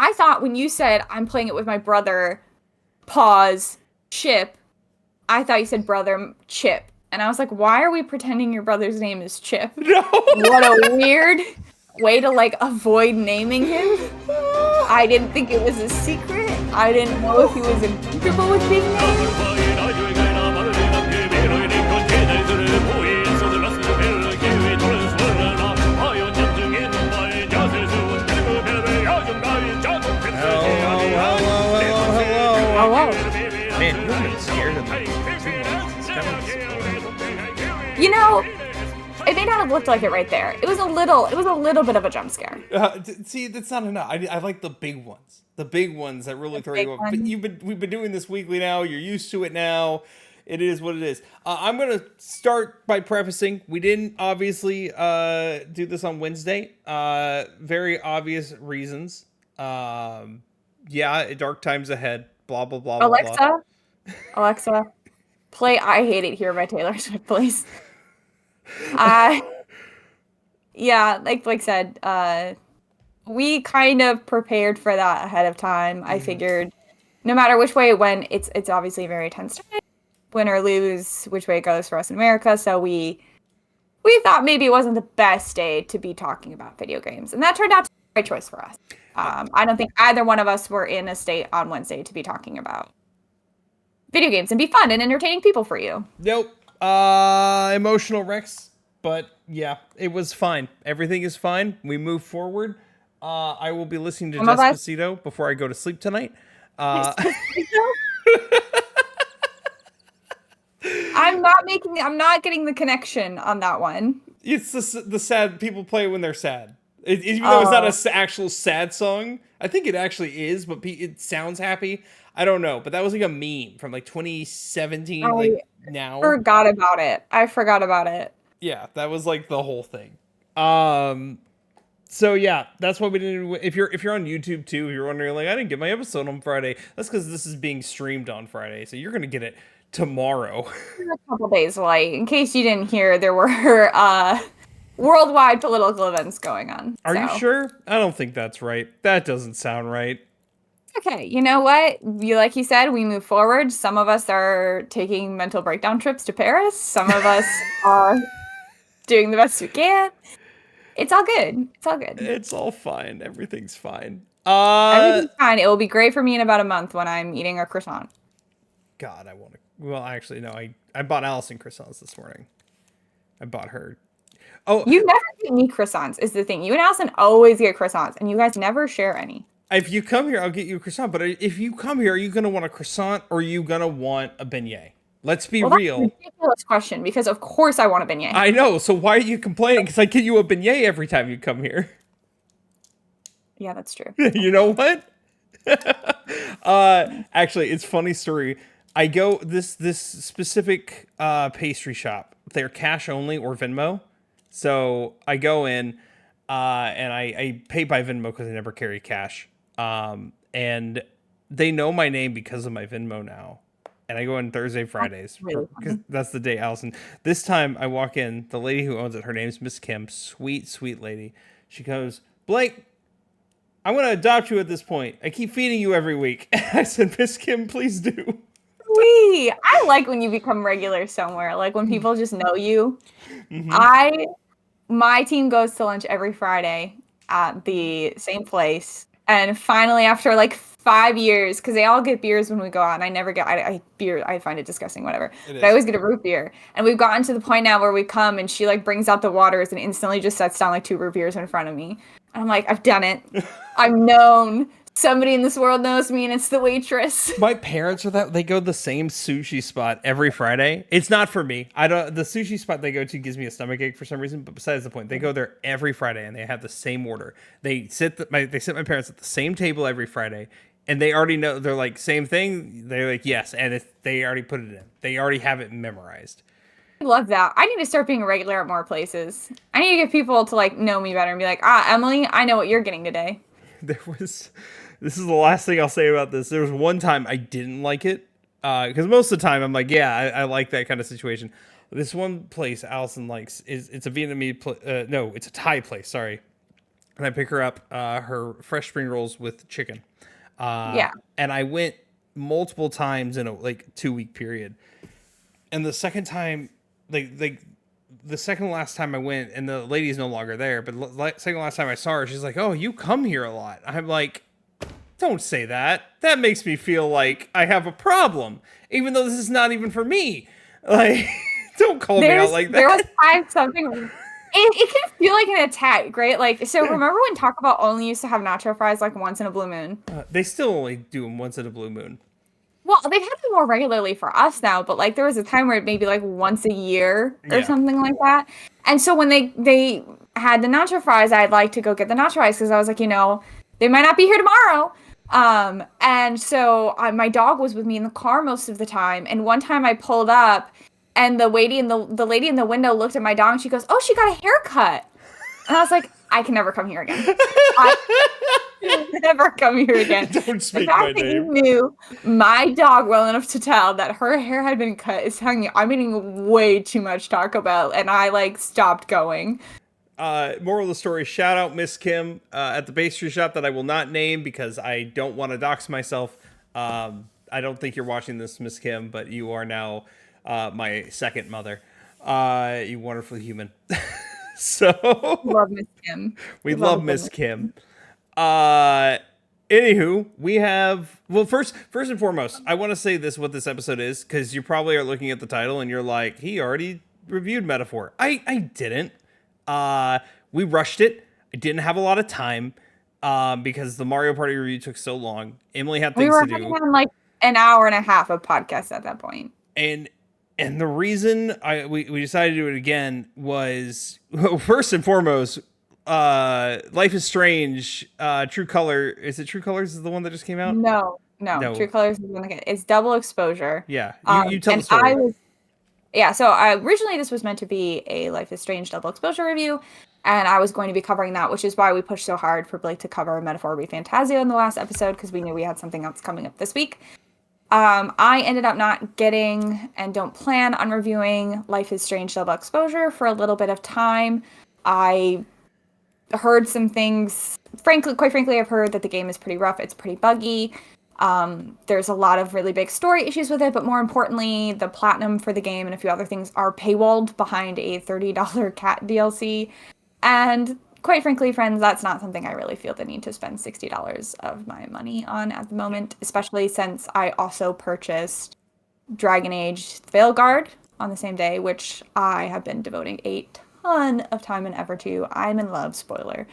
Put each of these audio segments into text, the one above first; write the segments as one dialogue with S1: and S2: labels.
S1: I thought when you said I'm playing it with my brother, pause, Chip, I thought you said brother Chip. And I was like, why are we pretending your brother's name is Chip?
S2: No.
S1: What a weird way to like avoid naming him. I didn't think it was a secret. I didn't know if he was uncomfortable with being named.
S2: Hello. Man, you haven't been scared of me for 2 months.
S1: You know, it may not have looked like it right there. It was a little bit of a jump scare.
S2: See, that's not enough. I like the big ones. The big ones that really throw you off. But we've been doing this weekly now. You're used to it now. It is what it is. I'm gonna start by prefacing. We didn't obviously do this on Wednesday. Very obvious reasons. Yeah, dark times ahead. Blah blah blah blah blah.
S1: Alexa, play "I Hate It Here" by Taylor Swift, please. Yeah, like Blake said, we kind of prepared for that ahead of time. I figured no matter which way it went, it's obviously a very tense time. Win or lose, which way it goes for us in America. So we thought maybe it wasn't the best day to be talking about video games, and that turned out to be the right choice for us. I don't think either one of us were in a state on Wednesday to be talking about video games and be fun and entertaining people for you.
S2: Nope. Emotional wrecks, but yeah, it was fine. Everything is fine. We move forward. I will be listening to Despacito before I go to sleep tonight.
S1: I'm not getting the connection on that one.
S2: It's the sad people play when they're sad. Even though it's not an actual sad song, I think it actually is, but it sounds happy. I don't know, but that was like a meme from like 2017. Now,
S1: I forgot about it.
S2: Yeah, that was like the whole thing. So yeah, that's why we didn't. If you're on YouTube too, if you're wondering like I didn't get my episode on Friday, that's because this is being streamed on Friday, so you're gonna get it tomorrow.
S1: A couple days late. In case you didn't hear, there were worldwide political events going on.
S2: Are you sure? I don't think that's right. That doesn't sound right.
S1: Okay, you know what? Like you said, we move forward. Some of us are taking mental breakdown trips to Paris. Some of us are doing the best we can. It's all good. It's all good.
S2: It's all fine. Everything's fine.
S1: Everything's fine. It will be great for me in about a month when I'm eating a croissant.
S2: God, I want to. Well, actually, no. I bought Allison croissants this morning. I bought her. Oh,
S1: you never get me croissants is the thing. You and Allison always get croissants, and you guys never share any.
S2: If you come here, I'll get you a croissant. But if you come here, are you gonna want a croissant or are you gonna want a beignet? Let's be real.
S1: That's a ridiculous question because of course I want a beignet.
S2: I know. So why are you complaining? Because I get you a beignet every time you come here.
S1: Yeah, that's true.
S2: You know what? Actually, it's a funny story. I go this specific pastry shop. They're cash only or Venmo. So I go in and I pay by Venmo because I never carry cash. And they know my name because of my Venmo now. And I go in Thursday, Fridays, because that's the day Allison. This time I walk in, the lady who owns it, her name's Miss Kim, sweet, sweet lady. She goes, Blake, I'm going to adopt you at this point. I keep feeding you every week. I said, Miss Kim, please do.
S1: I like when you become regular somewhere, like when people just know you. Mm-hmm. My team goes to lunch every Friday at the same place. And finally, after like 5 years, because they all get beers when we go out, and I never get beer. I find it disgusting, whatever. But I always get a root beer. And we've gotten to the point now where we come and she like brings out the waters and instantly just sets down like 2 root beers in front of me. And I'm like, I've done it. I'm known. Somebody in this world knows me, and it's the waitress.
S2: My parents are they go to the same sushi spot every Friday. It's not for me. The sushi spot they go to gives me a stomachache for some reason, but besides the point, they go there every Friday and they have the same order. They sit my parents at the same table every Friday, and they already know. They're like, same thing. They're like, yes, and they already put it in. They already have it memorized.
S1: I love that. I need to start being regular at more places. I need to get people to like know me better and be like, Emily, I know what you're getting today.
S2: This is the last thing I'll say about this. There was one time I didn't like it because most of the time I'm like, yeah, I like that kind of situation. This one place Allison likes it's a Vietnamese no, it's a Thai place. Sorry, and I pick her up her fresh spring rolls with chicken.
S1: Yeah.
S2: And I went multiple times in a like 2 week period. And the second time, like the second last time I went, and the lady's no longer there, but second last time I saw her, she's like, "Oh, you come here a lot." I'm like, "Don't say that. That makes me feel like I have a problem, even though this is not even for me." Like, don't call me out like
S1: There was
S2: that.
S1: times something. It can feel like an attack, right? Like, so remember when Taco Bell only used to have nacho fries like once in a blue moon?
S2: They still only do them once in a blue moon.
S1: Well, they've had them more regularly for us now, but like there was a time where it maybe like once a year or
S2: Yeah.
S1: something like that. And so when they had the nacho fries, I'd like to go get the nacho fries because I was like, they might not be here tomorrow. And so my dog was with me in the car most of the time. And one time I pulled up, and the lady in the window looked at my dog and she goes, "Oh, she got a haircut." And I was like, I can never come here again. I never come here again.
S2: Don't
S1: The
S2: speak my
S1: fact that you
S2: name.
S1: knew my dog well enough to tell that her hair had been cut is telling you I'm eating way too much Taco Bell, and I like stopped going.
S2: Moral of the story, shout out Miss Kim at the pastry shop that I will not name because I don't want to dox myself. I don't think you're watching this, Miss Kim, but you are now my second mother. You wonderful human. So
S1: Love Miss Kim.
S2: we
S1: We love a
S2: love
S1: good
S2: Miss
S1: Miss
S2: Kim.
S1: Kim.
S2: Anywho, we have first and foremost, I want to say what this episode is, because you probably are looking at the title and you're like, he already reviewed Metaphor. I didn't. We rushed it. I didn't have a lot of time because the Mario Party review took so long. Emily had
S1: We
S2: things
S1: were
S2: to
S1: having
S2: do.
S1: on like an hour and a half of podcast at that point.
S2: And the reason we decided to do it again was first and foremost, Life is Strange, True Color. Is it True Colors is the one that just came out?
S1: No, no.
S2: No.
S1: True Colors is one that it's double exposure.
S2: Yeah. You tell the
S1: And I
S2: story.
S1: was Yeah, so originally this was meant to be a Life is Strange double exposure review, and I was going to be covering that, which is why we pushed so hard for Blake to cover Metaphor Refantazio in the last episode, because we knew we had something else coming up this week. I ended up not getting and don't plan on reviewing Life is Strange double exposure for a little bit of time. I heard some things. Quite frankly, I've heard that the game is pretty rough. It's pretty buggy. There's a lot of really big story issues with it, but more importantly, the platinum for the game and a few other things are paywalled behind a $30 cat DLC. And quite frankly, friends, that's not something I really feel the need to spend $60 of my money on at the moment, especially since I also purchased Dragon Age Veilguard on the same day, which I have been devoting a ton of time and effort to. I'm in love, spoiler.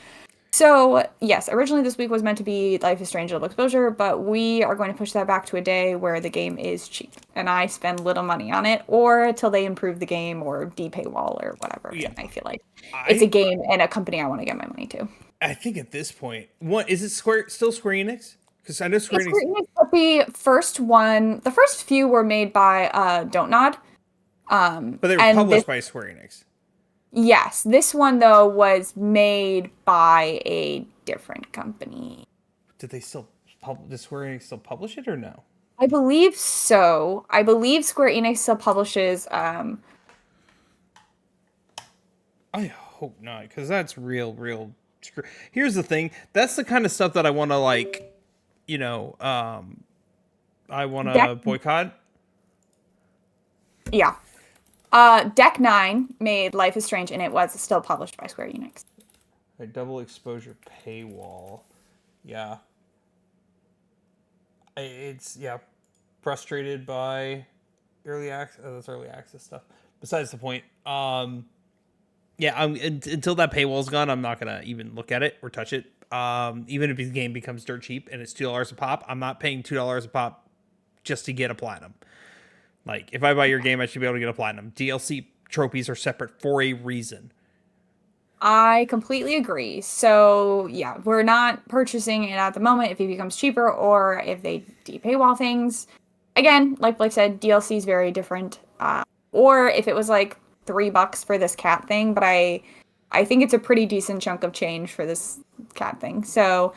S1: So, yes, originally this week was meant to be Life is Strange Double Exposure, but we are going to push that back to a day where the game is cheap and I spend little money on it, or till they improve the game or de-paywall or whatever.
S2: Yeah.
S1: I feel like it's a
S2: I
S1: game and a company I want to get my money to.
S2: I think at this point, what is it? Still Square Enix? Because I know Square
S1: It's
S2: Enix.
S1: the first few were made by Don't Nod.
S2: But they were
S1: And
S2: published by Square Enix.
S1: yes, this one though was made by a different company.
S2: Did they still Does Square Enix still publish it or no?
S1: I believe so. I believe Square Enix still publishes.
S2: I hope not, because that's real. Here's the thing. That's the kind of stuff that I want to I want to
S1: Deck.
S2: boycott.
S1: Yeah. Deck 9 made Life is Strange, and it was still published by Square Enix.
S2: A double exposure paywall. Yeah. It's frustrated by early access. That's early access stuff. Besides the point. Until that paywall's gone, I'm not gonna even look at it or touch it. Even if the game becomes dirt cheap and it's $2 a pop, I'm not paying $2 a pop just to get a platinum. Like, if I buy your game, I should be able to get a platinum. DLC trophies are separate for a reason.
S1: I completely agree. So, yeah, we're not purchasing it at the moment if it becomes cheaper or if they de-paywall things. Again, like Blake said, DLC is very different. Or if it was like $3 for this cat thing, but I think it's a pretty decent chunk of change for this cat thing. So,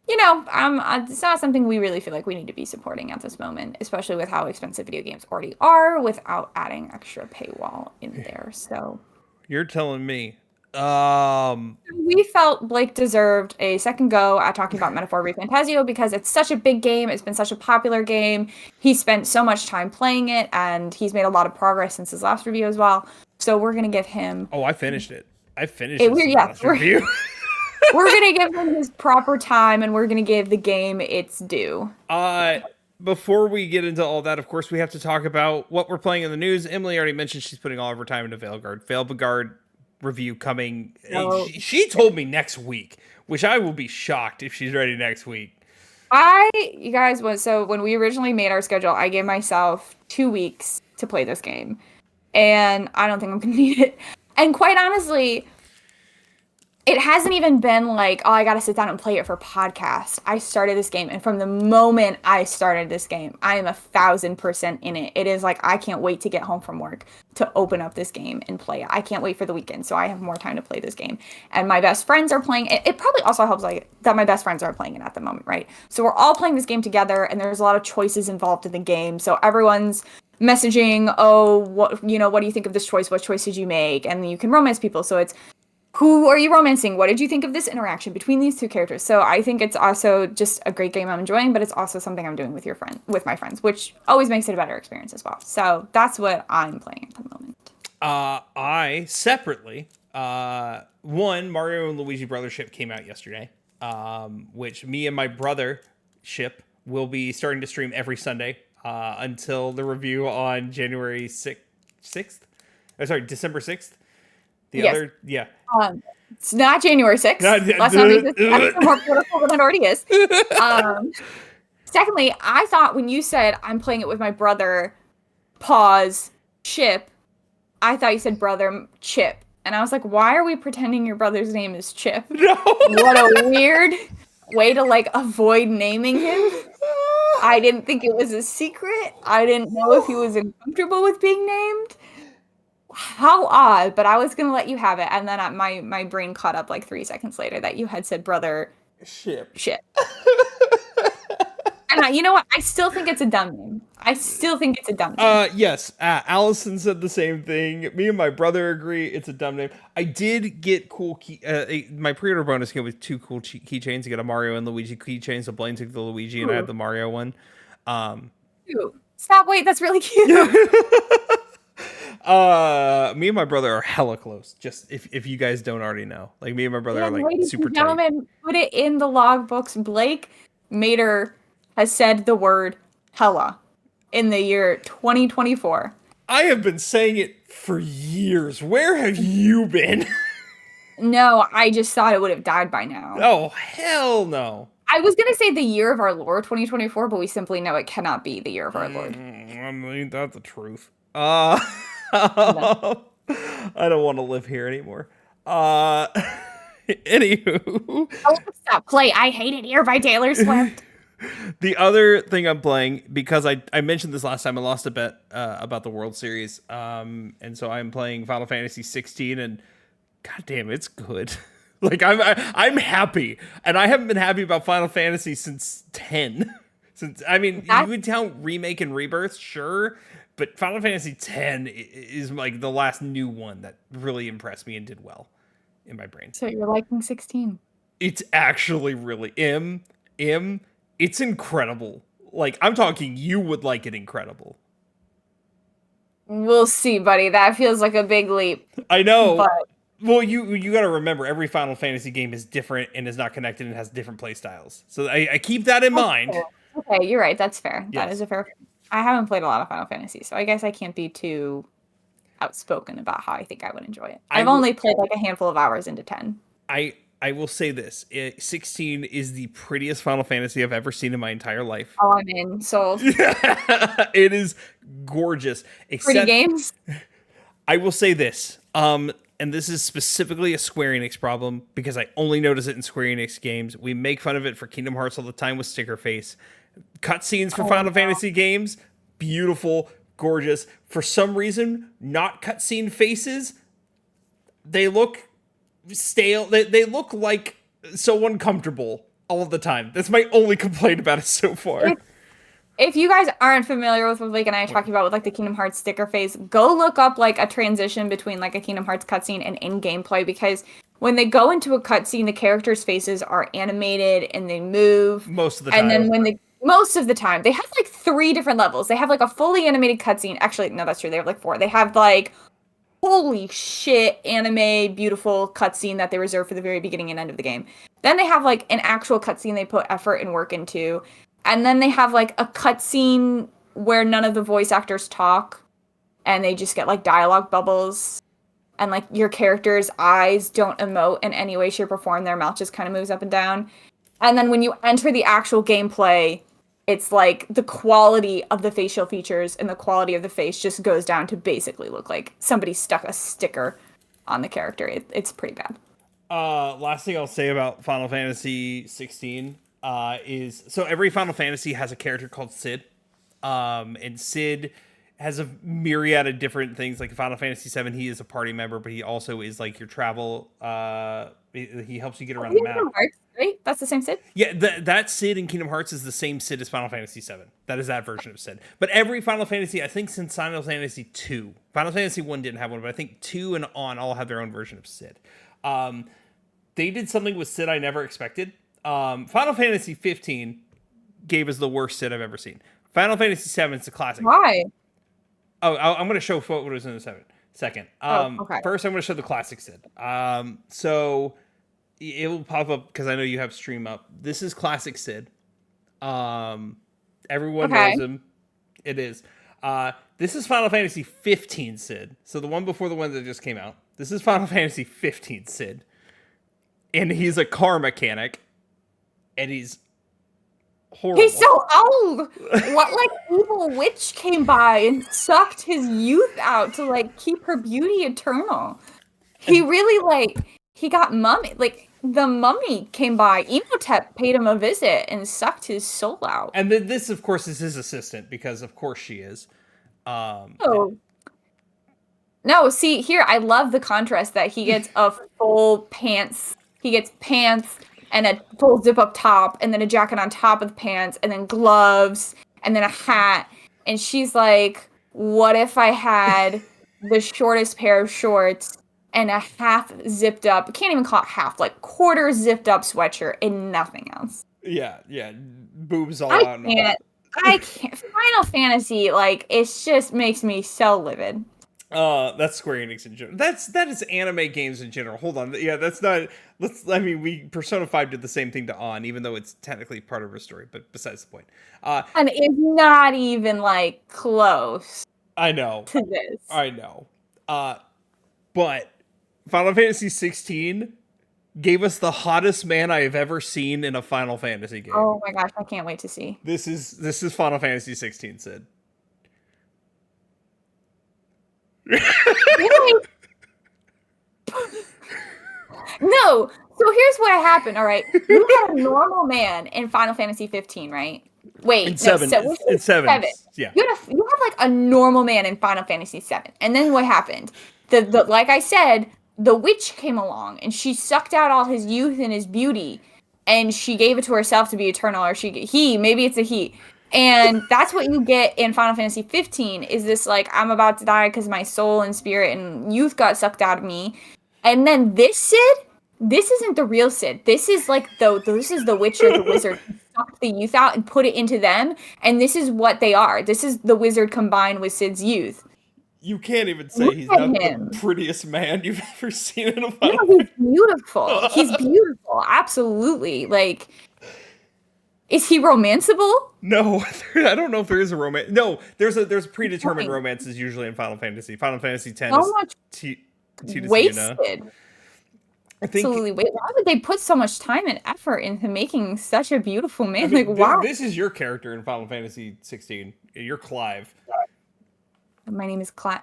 S1: it's not something we really feel like we need to be supporting at this moment, especially with how expensive video games already are without adding extra paywall in there. So
S2: You're telling me
S1: We felt Blake deserved a second go at talking about Metaphor Refantazio because it's such a big game. It's been such a popular game. He spent so much time playing it, and he's made a lot of progress since his last review as well. So we're gonna give him.
S2: Oh, I finished it. I finished his
S1: Yeah,
S2: last review.
S1: we're gonna give him his proper time, and we're gonna give the game its due.
S2: Before we get into all that, of course, we have to talk about what we're playing in the news. Emily already mentioned she's putting all of her time into Veilguard. Veilguard review coming.
S1: So,
S2: She told me next week, which I will be shocked if she's ready next week.
S1: you guys, when we originally made our schedule, I gave myself 2 weeks to play this game, and I don't think I'm gonna need it. And quite honestly, it hasn't even been like, oh, I gotta sit down and play it for podcast. I started this game, and from the moment I started this game, I am 1,000% in it. It is like, I can't wait to get home from work to open up this game and play it. I can't wait for the weekend, so I have more time to play this game. And my best friends are playing it. It probably also helps like that my best friends are playing it at the moment, right? So we're all playing this game together, and there's a lot of choices involved in the game. So everyone's messaging, oh, what do you think of this choice? What choice did you make? And you can romance people. So it's, who are you romancing? What did you think of this interaction between these two characters? So I think it's also just a great game I'm enjoying, but it's also something I'm doing with my friends, which always makes it a better experience as well. So that's what I'm playing at the moment.
S2: I separately, one Mario and Luigi Brothership came out yesterday, which me and my brother ship will be starting to stream every Sunday until the review on January 6th. Oh, sorry, December 6th.
S1: It's not January 6th. Let's not make this more political than it already is. Secondly, I thought when you said I'm playing it with my brother, pause, Chip, I thought you said brother Chip. And I was like, why are we pretending your brother's name is Chip?
S2: No.
S1: What a weird way to like avoid naming him. I didn't think it was a secret. I didn't know if he was uncomfortable with being named. How odd, but I was gonna let you have it, and then my brain caught up like 3 seconds later that you had said brother shit. And you know what? I still think it's a dumb name.
S2: Yes, Allison said the same thing. Me and my brother agree it's a dumb name. I did get cool my pre-order bonus came with 2 cool keychains. You get a Mario and Luigi keychain, so Blaine took the Luigi and I had the Mario one.
S1: Stop, wait, that's really cute.
S2: Me and my brother are hella close. Just if you guys don't already know, like me and my brother are like super tight.
S1: Gentlemen, put it in the logbooks. Blake Mater has said the word hella in the year 2024.
S2: I have been saying it for years. Where have you been?
S1: No, I just thought it would have died by now.
S2: Oh, hell no.
S1: I was going to say the year of our Lord 2024, but we simply know it cannot be the year of our Lord.
S2: I mean, that's the truth. I don't want to live here anymore. Anywho.
S1: Oh, stop play I Hate It Here by Taylor Swift.
S2: The other thing I'm playing, because I mentioned this last time, I lost a bet about the World Series, and so I'm playing Final Fantasy 16, and goddamn, it's good. Like I'm happy, and I haven't been happy about Final Fantasy since 10. You would count Remake and Rebirth, sure, but Final Fantasy 10 is like the last new one that really impressed me and did well in my brain.
S1: So you're liking 16?
S2: It's actually really it's incredible. Like, I'm talking, you would like it incredible.
S1: We'll see, buddy. That feels like a big leap.
S2: I know.
S1: But
S2: well, you got to remember, every Final Fantasy game is different and is not connected and has different play styles. So I keep that in mind.
S1: Fair. Okay, you're right. That's fair.
S2: Yes.
S1: That is a fair. I haven't played a lot of Final Fantasy, so I guess I can't be too outspoken about how I think I would enjoy it. I've only played like a handful of hours into 10.
S2: I will say this. 16 is the prettiest Final Fantasy I've ever seen in my entire life.
S1: Oh, I'm in. Sold.
S2: It is gorgeous.
S1: Pretty games?
S2: I will say this. And this is specifically a Square Enix problem, because I only notice it in Square Enix games. We make fun of it for Kingdom Hearts all the time with Sticker Face. Cutscenes for Final Fantasy games, beautiful, gorgeous. For some reason, not cutscene faces. They look stale. They look like so uncomfortable all the time. That's my only complaint about it so far.
S1: if you guys aren't familiar with what Blake and I are talking about with like the Kingdom Hearts sticker phase, go look up like a transition between like a Kingdom Hearts cutscene and in gameplay, because when they go into a cutscene, the characters' faces are animated and they move.
S2: Most of the
S1: And
S2: time.
S1: then most of the time, they have like 3 different levels. They have like a fully animated cutscene. Actually, no, that's true. They have like 4. They have like holy shit anime beautiful cutscene that they reserve for the very beginning and end of the game. Then they have like an actual cutscene they put effort and work into. And then they have like a cutscene where none of the voice actors talk and they just get like dialogue bubbles. And like your character's eyes don't emote in any way, shape, or form. Their mouth just kind of moves up and down. And then when you enter the actual gameplay, it's like the quality of the facial features and the quality of the face just goes down to basically look like somebody stuck a sticker on the character. It's pretty bad.
S2: Last thing I'll say about Final Fantasy 16 is so every Final Fantasy has a character called Sid, and Sid has a myriad of different things. Like in Final Fantasy 7, he is a party member, but he also is like your travel. He helps you get around the map.
S1: Hearts, right? That's the same Sid?
S2: Yeah, that Sid in Kingdom Hearts is the same Sid as Final Fantasy 7. That is that version of Sid. But every Final Fantasy, I think since Final Fantasy 2, Final Fantasy 1 didn't have one, but I think 2 and on all have their own version of Sid. They did something with Sid I never expected. Final Fantasy 15 gave us the worst Sid I've ever seen. Final Fantasy 7 is a classic.
S1: Why?
S2: Oh, I'm going to show what was in the second.
S1: Okay.
S2: First, I'm going to show the classic Sid. So it will pop up because I know you have stream up. This is classic Sid. Everyone knows him. It is. This is Final Fantasy 15 Sid. So the one before the one that just came out. This is Final Fantasy 15 Sid. And he's a car mechanic. And he's horrible.
S1: He's so old. What like evil witch came by and sucked his youth out to like keep her beauty eternal? He really like he got mummy like the mummy came by. Emotep paid him a visit and sucked his soul out.
S2: And then this, of course, is his assistant because, of course, she is.
S1: Oh. No, see here, I love the contrast that he gets a full pants. He gets pants and a full zip up top, and then a jacket on top of the pants, and then gloves, and then a hat. And she's like, "What if I had the shortest pair of shorts and a half zipped up? Can't even call it half, like quarter zipped up sweatshirt and nothing else."
S2: Yeah, boobs all out.
S1: I can't. Final Fantasy, like, it just makes me so livid.
S2: That's Square Enix in general. That is anime games in general. Hold on. Yeah, that's not. We Persona 5 did the same thing to On, even though it's technically part of her story. But besides the point.
S1: And it's not even like close.
S2: I know.
S1: To this.
S2: I know. But Final Fantasy 16 gave us the hottest man I have ever seen in a Final Fantasy game.
S1: Oh my gosh, I can't wait to see.
S2: This is Final Fantasy 16, Sid.
S1: Really? No. So here's what happened. All right, you had a normal man in Final Fantasy 15, right? Wait,
S2: in seven. Yeah.
S1: You have like a normal man in Final Fantasy 7, and then what happened? The like I said, the witch came along and she sucked out all his youth and his beauty, and she gave it to herself to be eternal, or maybe it's a he. And that's what you get in Final Fantasy 15 is this like, I'm about to die because my soul and spirit and youth got sucked out of me. And then this Sid, this isn't the real Sid. This is like this is the witch or the wizard who sucked the youth out and put it into them. And this is what they are. This is the wizard combined with Sid's youth.
S2: You can't even say he's not the prettiest man you've ever seen in a Final
S1: Fantasy. He's beautiful. He's beautiful. Absolutely. Like, is he romanceable?
S2: No, I don't know if there is a romance. No, there's predetermined romances usually in Final Fantasy. Final Fantasy X
S1: so much wasted.
S2: I think,
S1: absolutely. Why would they put so much time and effort into making such a beautiful man? I mean, like, wow.
S2: This is your character in Final Fantasy 16. You're Clive.
S1: My name is Clive.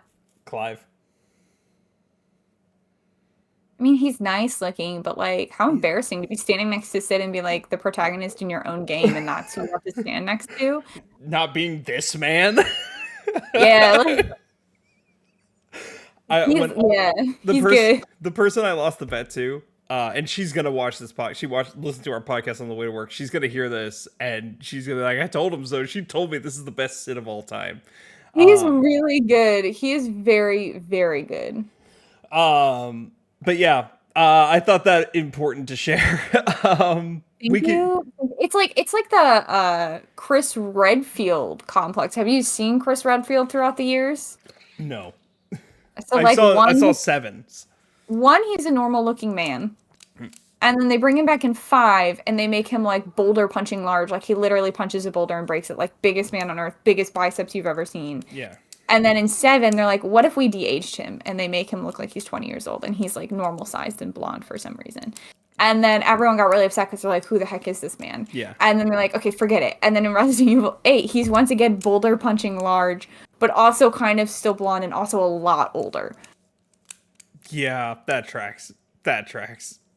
S1: I mean, he's nice looking, but like, how embarrassing to be standing next to Sid and be like the protagonist in your own game, and that's who you have to stand next to.
S2: Not being this man.
S1: Yeah. Like, he's good.
S2: The person I lost the bet to, And she's gonna watch this podcast. Listen to our podcast on the way to work. She's gonna hear this, and she's gonna be like, "I told him so." She told me this is the best Sid of all time.
S1: He's really good. He is very, very good.
S2: But yeah, I thought that important to share.
S1: Thank you. It's like the Chris Redfield complex. Have you seen Chris Redfield throughout the years?
S2: No.
S1: So
S2: I saw Sevens.
S1: One, he's a normal looking man. And then they bring him back in 5 and they make him like boulder punching large. Like he literally punches a boulder and breaks it. Like biggest man on earth, biggest biceps you've ever seen.
S2: Yeah.
S1: And then in 7, they're like, what if we de-aged him? And they make him look like he's 20 years old and he's like normal sized and blonde for some reason. And then everyone got really upset because they're like, who the heck is this man?
S2: Yeah.
S1: And then they're like, okay, forget it. And then in Resident Evil 8, he's once again boulder punching large, but also kind of still blonde and also a lot older.
S2: Yeah, that tracks. Now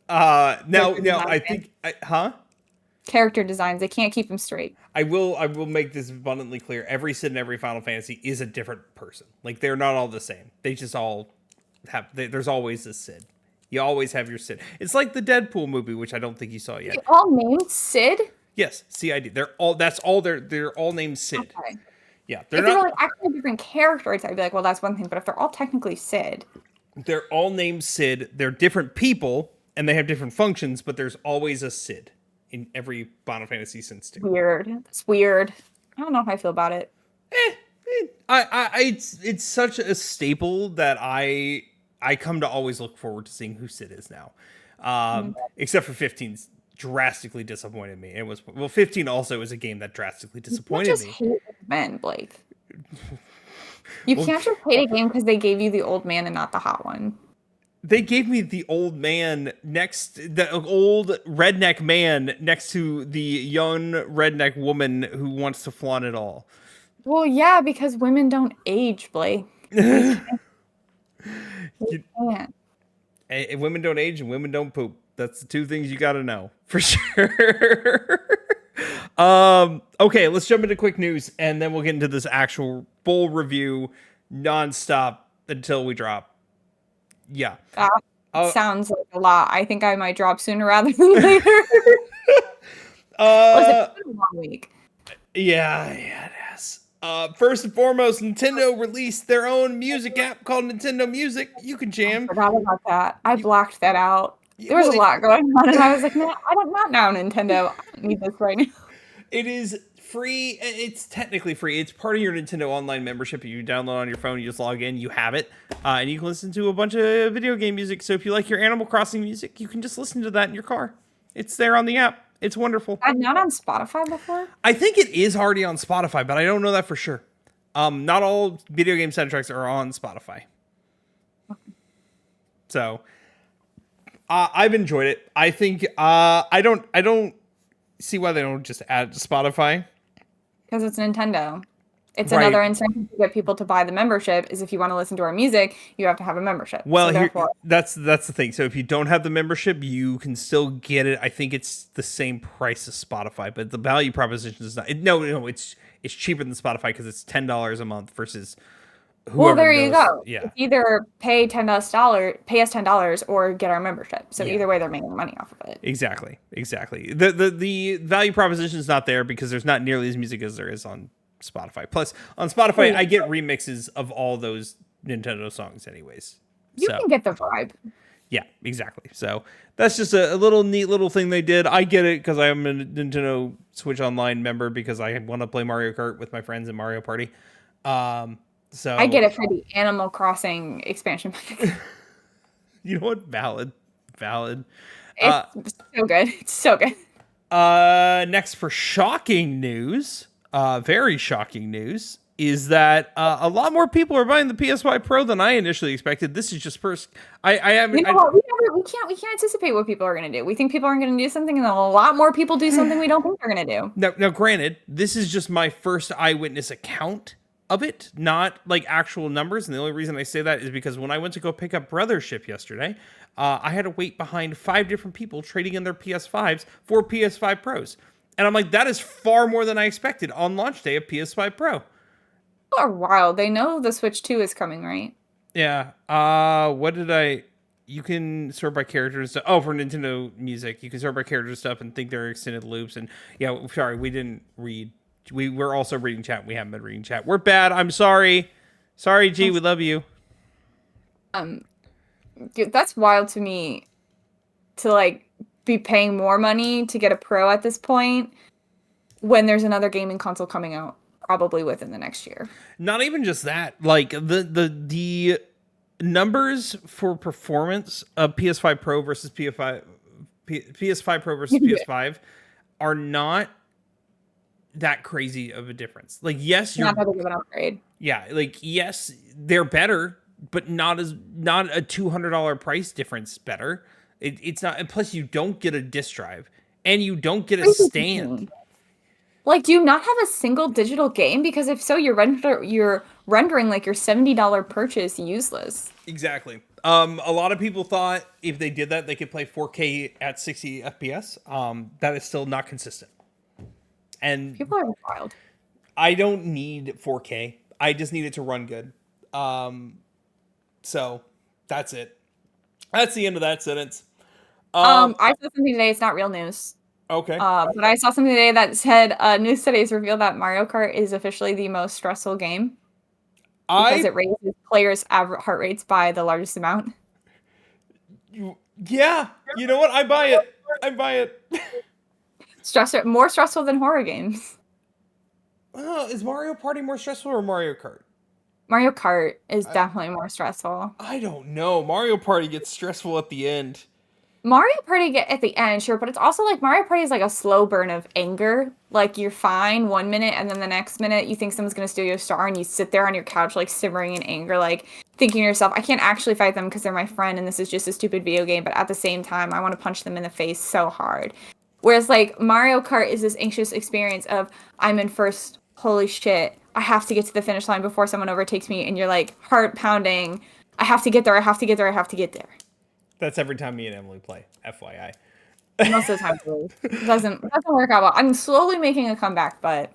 S2: I think,
S1: Character designs, they can't keep him straight.
S2: I will make this abundantly clear. Every Sid in every Final Fantasy is a different person. Like they're not all the same. They just all have. There's always a Sid. You always have your Sid. It's like the Deadpool movie, which I don't think you saw yet.
S1: They're all named Sid?
S2: Yes, CID. They're all. That's all. They're all named Sid.
S1: Okay.
S2: Yeah,
S1: If they were like actually different characters, I'd be like, well, that's one thing. But if they're all technically Sid,
S2: they're all named Sid. They're different people and they have different functions, but there's always a Sid in every Final Fantasy since 2.
S1: Weird. It's weird. I don't know how I feel about it.
S2: It's such a staple that I come to always look forward to seeing who Sid is now. Except for 15's drastically disappointed me. It was 15 also is a game that drastically disappointed me.
S1: Hate men, Blake. You can't just hate a game because they gave you the old man and not the hot one.
S2: They gave me the old man the old redneck man next to the young redneck woman who wants to flaunt it all.
S1: Well, yeah, because women don't age, Blake. They can't.
S2: Women don't age and women don't poop. That's the 2 things you got to know for sure. Okay, let's jump into quick news and then we'll get into this actual full review nonstop until we drop. Yeah.
S1: Sounds like a lot. I think I might drop sooner rather than later. It's been a long week.
S2: Yeah, it has. First and foremost, Nintendo released their own music app called Nintendo Music. You can jam.
S1: I forgot about that. I blocked that out. There was a lot going on, and I was like, no, I don't not now, Nintendo. I don't need this right now.
S2: It is free. It's technically free. It's part of your Nintendo Online membership. You download on your phone, you just log in, you have it, and you can listen to a bunch of video game music. So if you like your Animal Crossing music, you can just listen to that in your car. It's there on the app. It's wonderful.
S1: I'm not on Spotify before?
S2: I think it is already on Spotify, but I don't know that for sure. Not all video game soundtracks are on Spotify. So I've enjoyed it. I think I don't see why they don't just add it to Spotify.
S1: Because it's Nintendo. It's
S2: Right.
S1: another incentive to get people to buy the membership is if you want to listen to our music, you have to have a membership.
S2: Well,
S1: so therefore,
S2: that's the thing. So if you don't have the membership, you can still get it. I think it's the same price as Spotify, but the value proposition is not. No, it's cheaper than Spotify because it's $10 a month versus.
S1: Well, there you go.
S2: Yeah.
S1: It's either pay us $10 or get our membership. So either way, they're making money off of it.
S2: Exactly. The value proposition is not there because there's not nearly as music as there is on Spotify. Plus, on Spotify, I get remixes of all those Nintendo songs, anyways.
S1: You can get the vibe.
S2: Yeah, exactly. So that's just a little neat little thing they did. I get it because I'm a Nintendo Switch Online member because I want to play Mario Kart with my friends in Mario Party. So
S1: I get it for the Animal Crossing expansion pack.
S2: You know what? Valid.
S1: It's so good. It's so good.
S2: Next for shocking news, very shocking news, is that a lot more people are buying the PS5 Pro than I initially expected. This is just first. I haven't.
S1: You know what? We can't anticipate what people are going to do. We think people aren't going to do something, and then a lot more people do something we don't think they're going to do.
S2: Now, granted, this is just my first eyewitness account of it, not like actual numbers. And the only reason I say that is because when I went to go pick up Brothership yesterday, I had to wait behind 5 different people trading in their PS5s for PS5 Pros. And I'm like, that is far more than I expected on launch day of PS5 Pro.
S1: People are wild. They know the Switch 2 is coming, right?
S2: Yeah. What did I... you can sort by characters. Oh, for Nintendo Music, you can sort by character stuff and think they're extended loops. And yeah, sorry, we didn't read. We're also reading chat. We haven't been reading chat. We're bad. I'm sorry. Sorry, G. We love you.
S1: Dude, that's wild to me to like be paying more money to get a Pro at this point when there's another gaming console coming out probably within the next year.
S2: Not even just that. Like the numbers for performance of PS5 Pro versus PS5 Pro versus PS5 are not that crazy of a difference. Like, yes,
S1: Not that big of an upgrade.
S2: yeah, like yes, they're better, but not a $200 price difference better. It's not. And plus, you don't get a disc drive, and you don't get a stand.
S1: Like, do you not have a single digital game? Because if so, you're rendering like your $70 purchase useless.
S2: Exactly. A lot of people thought if they did that, they could play 4K at 60 FPS. That is still not consistent. And
S1: People are wild.
S2: I don't need 4K. I just need it to run good. So that's it. That's the end of that sentence.
S1: I saw something today. It's not real news.
S2: Okay.
S1: But I saw something today that said news studies reveal that Mario Kart is officially the most stressful game because it raises players' average heart rates by the largest amount.
S2: Yeah. You know what? I buy it. I buy it.
S1: More stressful than horror games.
S2: Is Mario Party more stressful or Mario Kart?
S1: Mario Kart is definitely more stressful.
S2: I don't know. Mario Party gets stressful at the end.
S1: Mario Party get at the end, sure, but it's also like Mario Party is like a slow burn of anger. Like you're fine 1 minute, and then the next minute you think someone's gonna steal your star, and you sit there on your couch like simmering in anger, like thinking to yourself, I can't actually fight them because they're my friend, and this is just a stupid video game. But at the same time, I want to punch them in the face so hard. Whereas like Mario Kart is this anxious experience of I'm in first, holy shit, I have to get to the finish line before someone overtakes me, and you're like heart pounding. I have to get there. I have to get there. I have to get there.
S2: That's every time me and Emily play, FYI.
S1: Most of the time, it doesn't work out well. I'm slowly making a comeback, but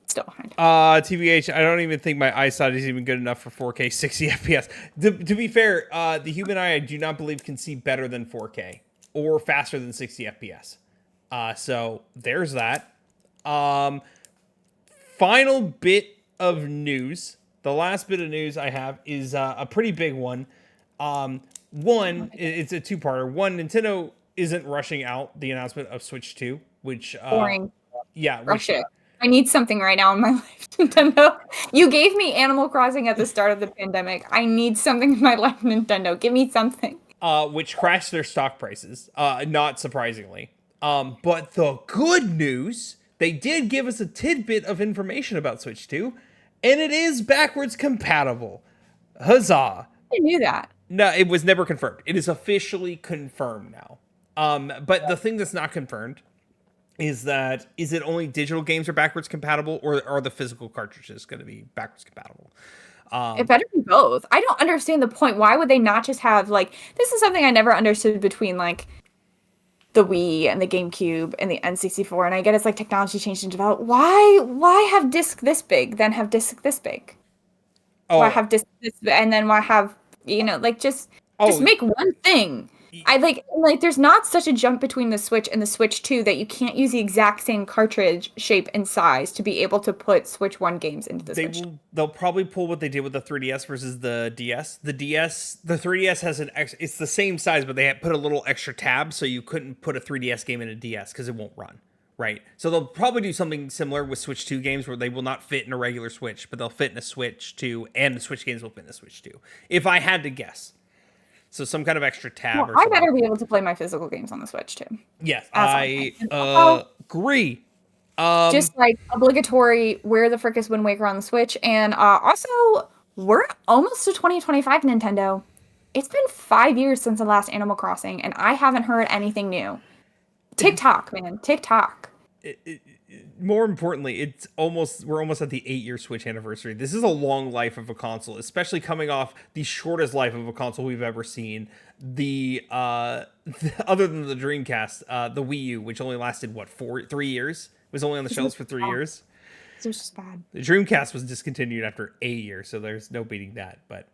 S1: still behind.
S2: TBH, I don't even think my eyesight is even good enough for 4K 60 FPS. To be fair, the human eye, I do not believe can see better than 4K or faster than 60 FPS. So there's that. Final bit of news. The last bit of news I have is a pretty big one. One, it's a two-parter. One, Nintendo isn't rushing out the announcement of Switch 2, which
S1: boring.
S2: Yeah,
S1: rush it. I need something right now in my life, Nintendo. You gave me Animal Crossing at the start of the pandemic. I need something in my life, Nintendo. Give me something.
S2: Which crashed their stock prices, not surprisingly. But the good news, they did give us a tidbit of information about Switch 2, and it is backwards compatible. Huzzah!
S1: I knew that.
S2: No, it was never confirmed. It is officially confirmed now. But the thing that's not confirmed is it only digital games are backwards compatible, or are the physical cartridges going to be backwards compatible?
S1: It better be both. I don't understand the point. Why would they not just have, like, this is something I never understood between, like, the Wii and the GameCube and the N64, and I get it's like technology changed and developed. Why have disc this big, then have disc this big? Why have disc this, and then why have, like, just make one thing. I like there's not such a jump between the Switch and the Switch 2 that you can't use the exact same cartridge shape and size to be able to put Switch 1 games into the Switch.
S2: They'll probably pull what they did with the 3DS versus the DS. The 3DS has it's the same size, but they put a little extra tab so you couldn't put a 3DS game in a DS because it won't run. Right. So they'll probably do something similar with Switch 2 games where they will not fit in a regular Switch, but they'll fit in a Switch 2, and the Switch games will fit in the Switch 2. If I had to guess. So some kind of extra tab.
S1: Well, I better be able to play my physical games on the Switch too.
S2: Yes, I agree.
S1: Just like obligatory, where the frick is Wind Waker on the Switch, and also we're almost to 2025, Nintendo. It's been 5 years since the last Animal Crossing, and I haven't heard anything new. TikTok, man, TikTok.
S2: More importantly, we're almost at the 8-year Switch anniversary. This is a long life of a console, especially coming off the shortest life of a console we've ever seen. Other than the Dreamcast, the Wii U, which only lasted 3 years, was only on the shelves for 3 years.
S1: It was just bad.
S2: The Dreamcast was discontinued after 8 years, so there's no beating that. But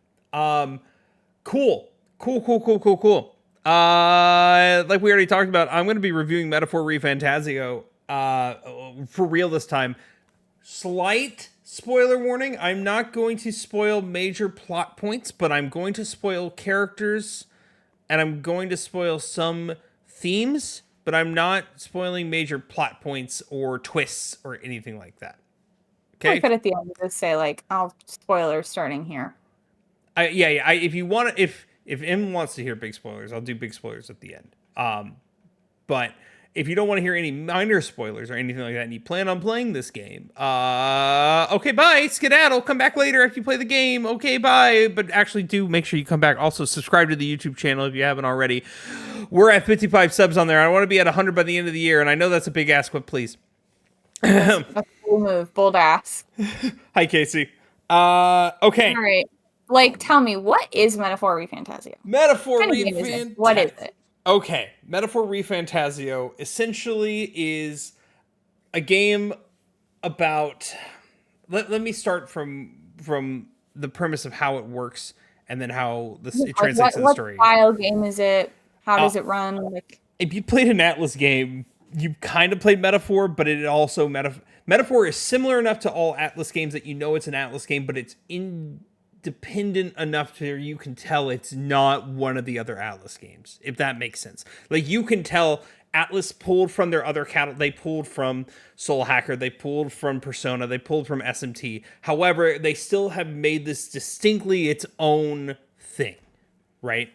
S2: cool. Cool. Like we already talked about, I'm going to be reviewing Metaphor Refantazio for real this time. Slight spoiler warning, I'm not going to spoil major plot points, but I'm going to spoil characters, and I'm going to spoil some themes, but I'm not spoiling major plot points or twists or anything like that.
S1: I
S2: Okay?
S1: could at the end just say like, "I'll spoilers starting here."
S2: If you want, if M wants to hear big spoilers, I'll do big spoilers at the end. But if you don't want to hear any minor spoilers or anything like that, and you plan on playing this game, okay, bye, skedaddle, come back later if you play the game. Okay, bye. But actually, do make sure you come back. Also, subscribe to the YouTube channel if you haven't already. We're at 55 subs on there. I want to be at 100 by the end of the year, and I know that's a big ask, but please.
S1: That's a bold move, bold ass.
S2: Hi, Casey. Okay.
S1: All right. Like, tell me, what is Metaphor Refantazio?
S2: Metaphor
S1: What kind of game is it? What is it?
S2: Okay, Metaphor Refantazio essentially is a game about. Let me start from the premise of how it works, and then how it translates to the story.
S1: What style game is it? How does it run? Like,
S2: if you played an Atlas game, you kind of played Metaphor, but it also Metaphor is similar enough to all Atlas games that you know it's an Atlas game, but it's independent enough to where you can tell it's not one of the other Atlas games, if that makes sense. Like, you can tell Atlas pulled from their other catalog. They pulled from Soul Hacker, they pulled from Persona, they pulled from SMT. However, they still have made this distinctly its own thing, right?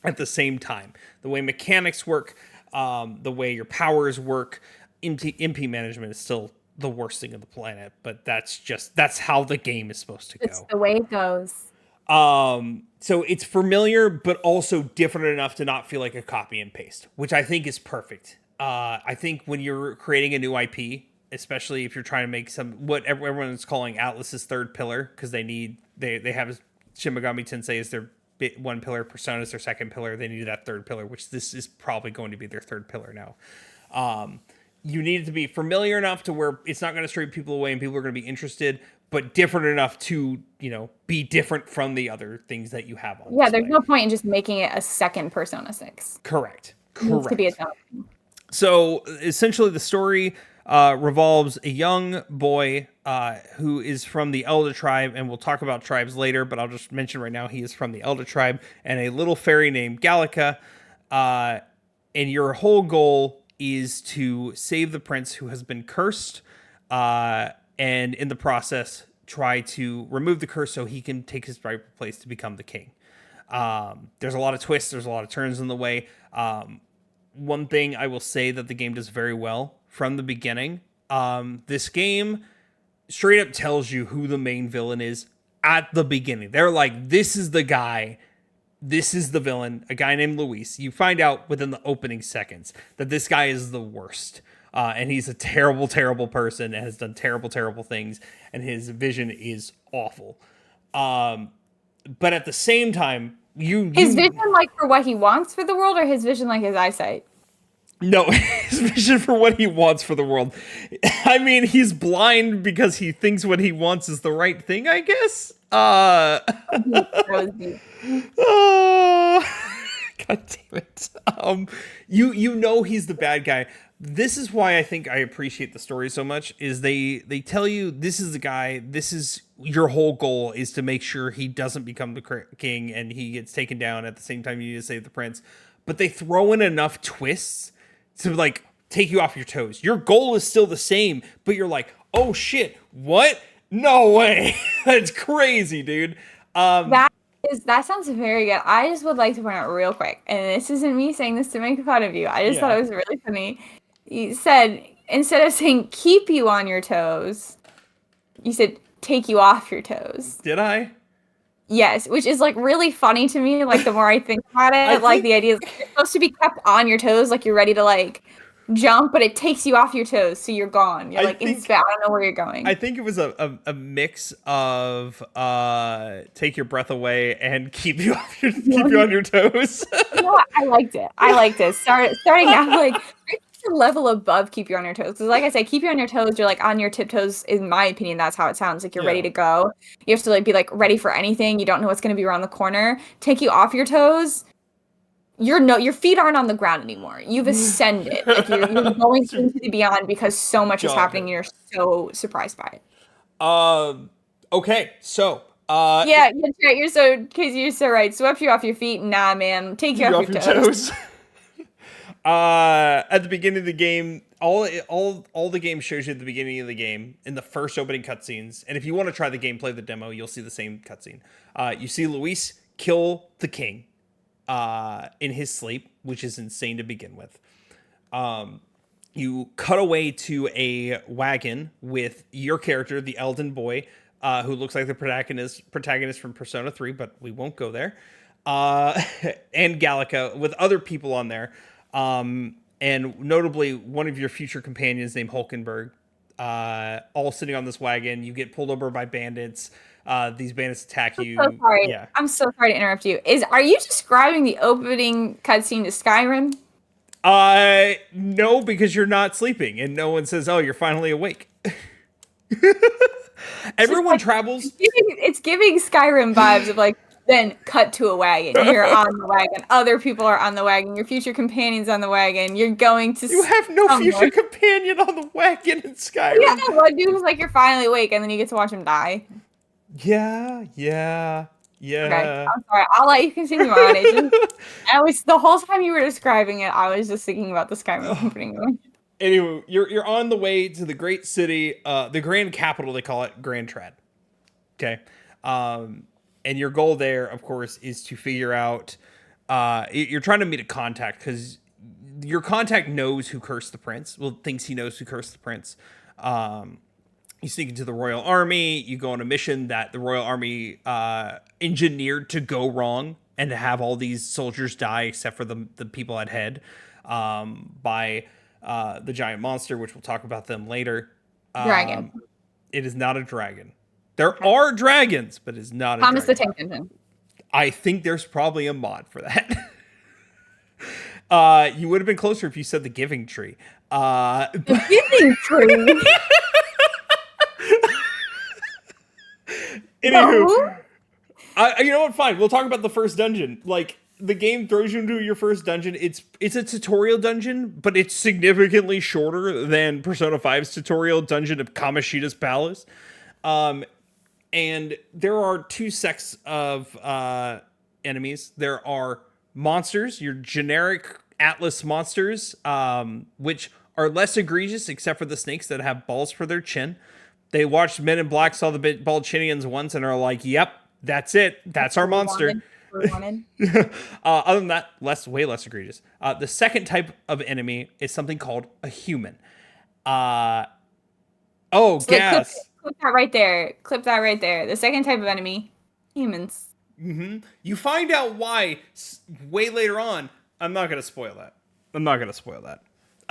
S2: At the same time, the way mechanics work, the way your powers work, MP management is still the worst thing on the planet, but that's how the game is supposed to go.
S1: It's the way it goes.
S2: So it's familiar, but also different enough to not feel like a copy and paste, which I think is perfect. I think when you're creating a new IP, especially if you're trying to make what everyone is calling Atlas's third pillar, because they have Shin Megami Tensei as their one pillar, Persona is their second pillar. They need that third pillar, which this is probably going to be their third pillar now. You need it to be familiar enough to where it's not going to stray people away and people are going to be interested, but different enough to, be different from the other things that you have on.
S1: Yeah, there's no point in just making it a second Persona 6.
S2: Correct.
S1: It needs to be its own.
S2: So essentially the story revolves a young boy who is from the Elder tribe, and we'll talk about tribes later, but I'll just mention right now he is from the Elder tribe, and a little fairy named Gallica, and your whole goal is to save the prince who has been cursed, and in the process try to remove the curse so he can take his rightful place to become the king. There's a lot of twists, there's a lot of turns in the way. One thing I will say that the game does very well from the beginning, this game straight up tells you who the main villain is at the beginning. They're like, this is the guy, this is the villain, a guy named Luis. You find out within the opening seconds that this guy is the worst. And he's a terrible, terrible person and has done terrible, terrible things. And his vision is awful. But at the same time, his
S1: vision like for what he wants for the world, or his vision like his eyesight?
S2: No, his vision for what he wants for the world. I mean, he's blind because he thinks what he wants is the right thing, I guess. Oh, God damn it. You know he's the bad guy. This is why I think I appreciate the story so much, is they tell you this is the guy, this is your whole goal, is to make sure he doesn't become the king and he gets taken down. At the same time, you need to save the prince. But they throw in enough twists to like take you off your toes. Your goal is still the same, but you're like, oh shit, what? No way. That's crazy, dude.
S1: That sounds very good. I just would like to point out real quick, and this isn't me saying this to make fun of you. I just thought it was really funny. You said, instead of saying keep you on your toes, you said take you off your toes.
S2: Did I?
S1: Yes, which is like really funny to me. Like the more I think about it, the idea is like, you're supposed to be kept on your toes, like you're ready to like jump, but it takes you off your toes, so you're gone. You're in space. I don't know where you're going.
S2: I think it was a mix of take your breath away and keep you on your toes.
S1: You know what? I liked it. Starting out like the level above keep you on your toes. Because like I said, keep you on your toes. You're like on your tiptoes. In my opinion, that's how it sounds. Like you're ready to go. You have to like be like ready for anything. You don't know what's going to be around the corner. Take you off your toes. Your feet aren't on the ground anymore. You've ascended. Like you're going into the beyond because so much is happening and you're so surprised by it.
S2: Okay, so
S1: Yeah, that's right. You're so right. Swept you off your feet. Nah, man. Take you off your toes.
S2: At the beginning of the game, all the game shows you at the beginning of the game in the first opening cutscenes. And if you want to try the game, play the demo, you'll see the same cutscene. You see Luis kill the king in his sleep, which is insane to begin with. You cut away to a wagon with your character, the Elden boy, who looks like the protagonist from Persona 3, but we won't go there. And Gallica with other people on there. And notably, one of your future companions named Hulkenberg, all sitting on this wagon. You get pulled over by bandits. These bandits attack you.
S1: So sorry.
S2: Yeah.
S1: I'm so sorry to interrupt you. Are you describing the opening cutscene to Skyrim?
S2: No, because you're not sleeping, and no one says, "Oh, you're finally awake." Everyone travels.
S1: It's giving Skyrim vibes of like, then cut to a wagon. You're on the wagon. Other people are on the wagon. Your future companion's on the wagon. You're going to.
S2: You have no future companion on the wagon in Skyrim.
S1: Yeah, one dude was like, "You're finally awake," and then you get to watch him die.
S2: Yeah.
S1: Okay, I'm sorry. I'll let you continue on. The whole time you were describing it, I was just thinking about the Skyrim opening.
S2: Anyway, you're on the way to the great city, the grand capital. They call it Grand Trad. Okay, and your goal there, of course, is to figure out. You're trying to meet a contact because your contact knows who cursed the prince. Well, thinks he knows who cursed the prince. You sneak into the Royal Army. You go on a mission that the Royal Army engineered to go wrong and to have all these soldiers die except for the people at head by the giant monster, which we'll talk about them later.
S1: Dragon.
S2: It is not a dragon. There are dragons, but it's not a
S1: Thomas
S2: dragon.
S1: the Tank Engine.
S2: I think there's probably a mod for that. You would have been closer if you said the Giving Tree.
S1: The Giving Tree?
S2: Anywho, you know what? Fine. We'll talk about the first dungeon. Like, the game throws you into your first dungeon. It's a tutorial dungeon, but it's significantly shorter than Persona 5's tutorial dungeon of Kamoshida's Palace. And there are two sects of enemies. There are monsters, your generic Atlas monsters, which are less egregious except for the snakes that have balls for their chin. They watched Men in Black, saw the bald Chinians once, and are like, "Yep, that's it. That's our monster." Other than that, way less egregious. The second type of enemy is something called a human. Gas.
S1: Clip that right there. Clip that right there. The second type of enemy, humans.
S2: Mm-hmm. You find out why way later on. I'm not gonna spoil that.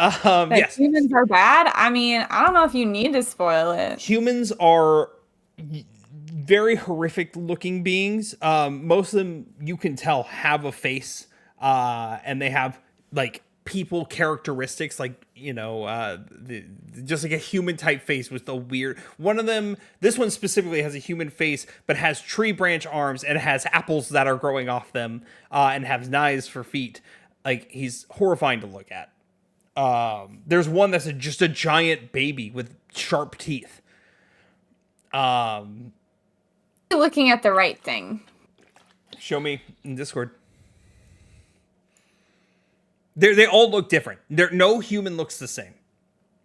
S2: Yes.
S1: Humans are bad? I mean, I don't know if you need to spoil it.
S2: Humans are very horrific looking beings. Most of them, you can tell, have a face. And they have, like, people characteristics, like, just like a human type face with the weird... One of them, this one specifically has a human face, but has tree branch arms and has apples that are growing off them, and has knives for feet. Like, he's horrifying to look at. There's one that's just a giant baby with sharp teeth.
S1: You're looking at the right thing.
S2: Show me in Discord. They all look different. No human looks the same.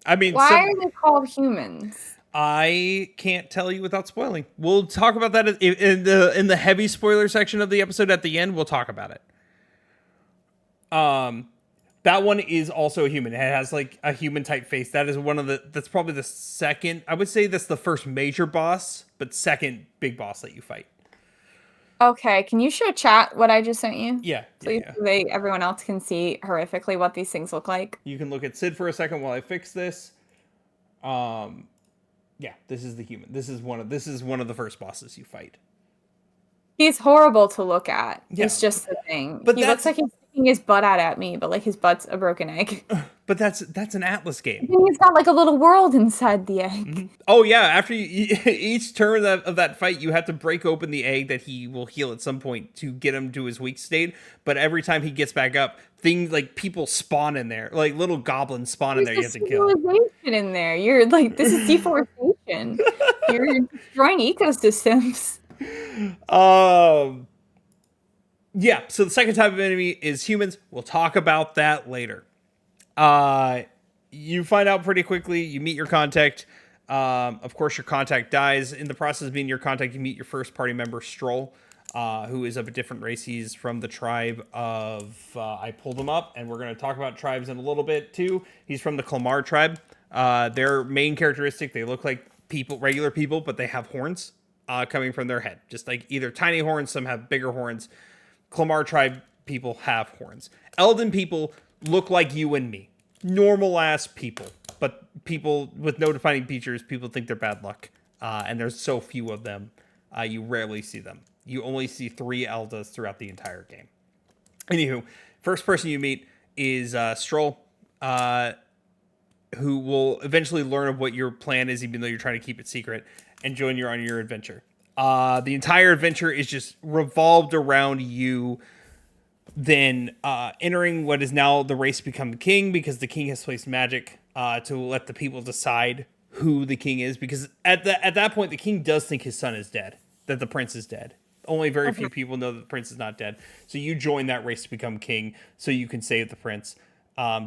S2: I mean,
S1: why are they called humans?
S2: I can't tell you without spoiling. We'll talk about that in the heavy spoiler section of the episode at the end. We'll talk about it. That one is also a human. It has like a human type face. That is that's probably the second. I would say that's the first major boss, but second big boss that you fight.
S1: Okay, can you show chat what I just sent you?
S2: Yeah.
S1: Please, so everyone else can see horrifically what these things look like.
S2: You can look at Sid for a second while I fix this. Yeah, this is the human. This is one of the first bosses you fight.
S1: He's horrible to look at.
S2: Yeah.
S1: It's just the thing.
S2: But
S1: he looks like he's sticking his butt out at me, but like his butt's a broken egg.
S2: But that's an Atlas game.
S1: And he's got like a little world inside the egg.
S2: Oh yeah, after each turn of that fight, you have to break open the egg that he will heal at some point to get him to his weak state. But every time he gets back up, things like people spawn in there, like little goblins spawn in
S1: There's
S2: there.
S1: a
S2: You have to kill.
S1: civilization in there. You're like, this is deforestation. You're destroying ecosystems.
S2: Um. Yeah. So the second type of enemy is humans. We'll talk about that later. You find out pretty quickly. You meet your contact. Of course, your contact dies. In the process of meeting your contact, you meet your first party member, Stroll, who is of a different race. He's from the tribe of. I pulled him up, and we're going to talk about tribes in a little bit too. He's from the Clamar tribe. Their main characteristic: they look like people, regular people, but they have horns coming from their head, just like either tiny horns. Some have bigger horns. Clamar tribe people have horns. Elden people look like you and me. Normal ass people, but people with no defining features. People think they're bad luck, and there's so few of them. You rarely see them. You only see 3 Eldas throughout the entire game. Anywho, first person you meet is Stroll, who will eventually learn of what your plan is, even though you're trying to keep it secret, and join you on your adventure. The entire adventure is just revolved around you then entering what is now the race to become the king, because the king has placed magic to let the people decide who the king is, because at that point the king does think his son is dead, that the prince is dead. Only very few people know that the prince is not dead. So you join that race to become king so you can save the prince,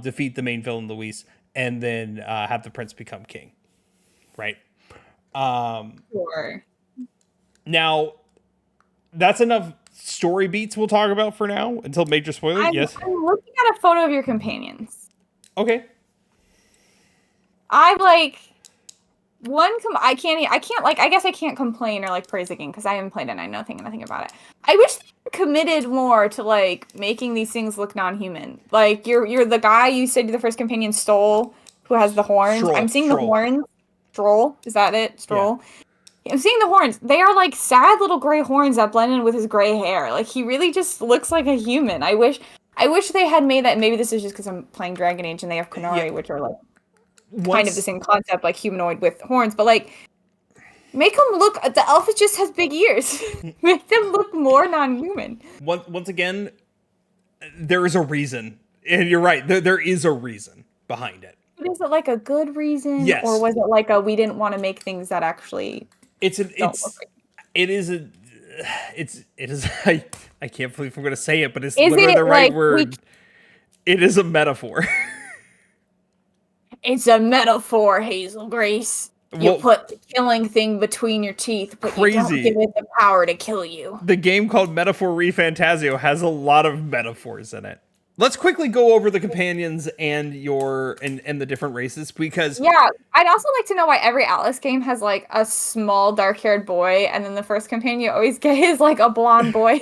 S2: defeat the main villain Luis, and then have the prince become king. Right?
S1: Sure.
S2: Now, that's enough story beats we'll talk about for now until major spoilers. Yes.
S1: I'm looking at a photo of your companions.
S2: Okay.
S1: I like I can't like, I guess I can't complain or like praise the game because I haven't played it and I know nothing about it. I wish they committed more to like making these things look non-human. Like you're the guy you said the first companion stole who has the horns. I'm seeing the horns. Stroll, is that it? Stroll. Yeah. I'm seeing the horns. They are like sad little gray horns that blend in with his gray hair. Like he really just looks like a human. I wish they had made that. Maybe this is just because I'm playing Dragon Age and they have Kunari, which are like kind of the same concept, like humanoid with horns. But like, make them look. The elf just has big ears. Make them look more non-human.
S2: Once again, there is a reason, and you're right. There is a reason behind it.
S1: But is it like a good reason?
S2: Yes.
S1: Or was it like a we didn't want to make things that actually? It
S2: is. I can't believe I'm going to say it, but it's literally the right word. It is a metaphor.
S1: It's a metaphor, Hazel Grace. You put the killing thing between your teeth, but you don't give it the power to kill you.
S2: The game called Metaphor Refantazio has a lot of metaphors in it. Let's quickly go over the companions and and the different races, because
S1: I'd also like to know why every Atlas game has like a small dark-haired boy, and then the first companion you always get is like a blonde boy.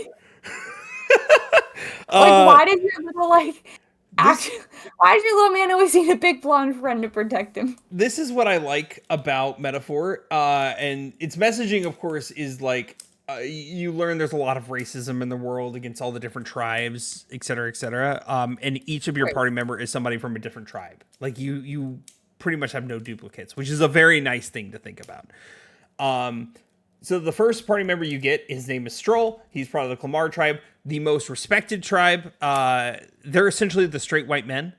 S1: Why did your little why does your little man always need a big blonde friend to protect him?
S2: This is what I like about Metaphor, and its messaging, of course, is like. You learn there's a lot of racism in the world against all the different tribes, et cetera, et cetera. And each of your party member is somebody from a different tribe. Like you pretty much have no duplicates, which is a very nice thing to think about. So the first party member you get, his name is Stroll. He's part of the Clamar tribe, the most respected tribe. They're essentially the straight white men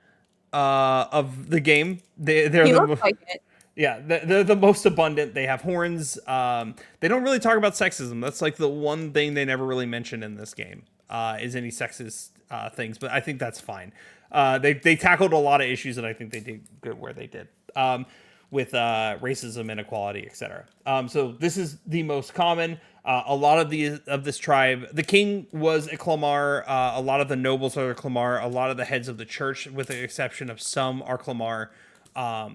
S2: of the game. They're the like it. Yeah, they're the most abundant. They have horns. They don't really talk about sexism. That's like the one thing they never really mention in this game, is any sexist things. But I think that's fine. They tackled a lot of issues, and I think they did good where they did, with racism, inequality, etc. So this is the most common. A lot of this tribe, the king was a Clamar. A lot of the nobles are Clamar. A lot of the heads of the church, with the exception of some, are Clamar.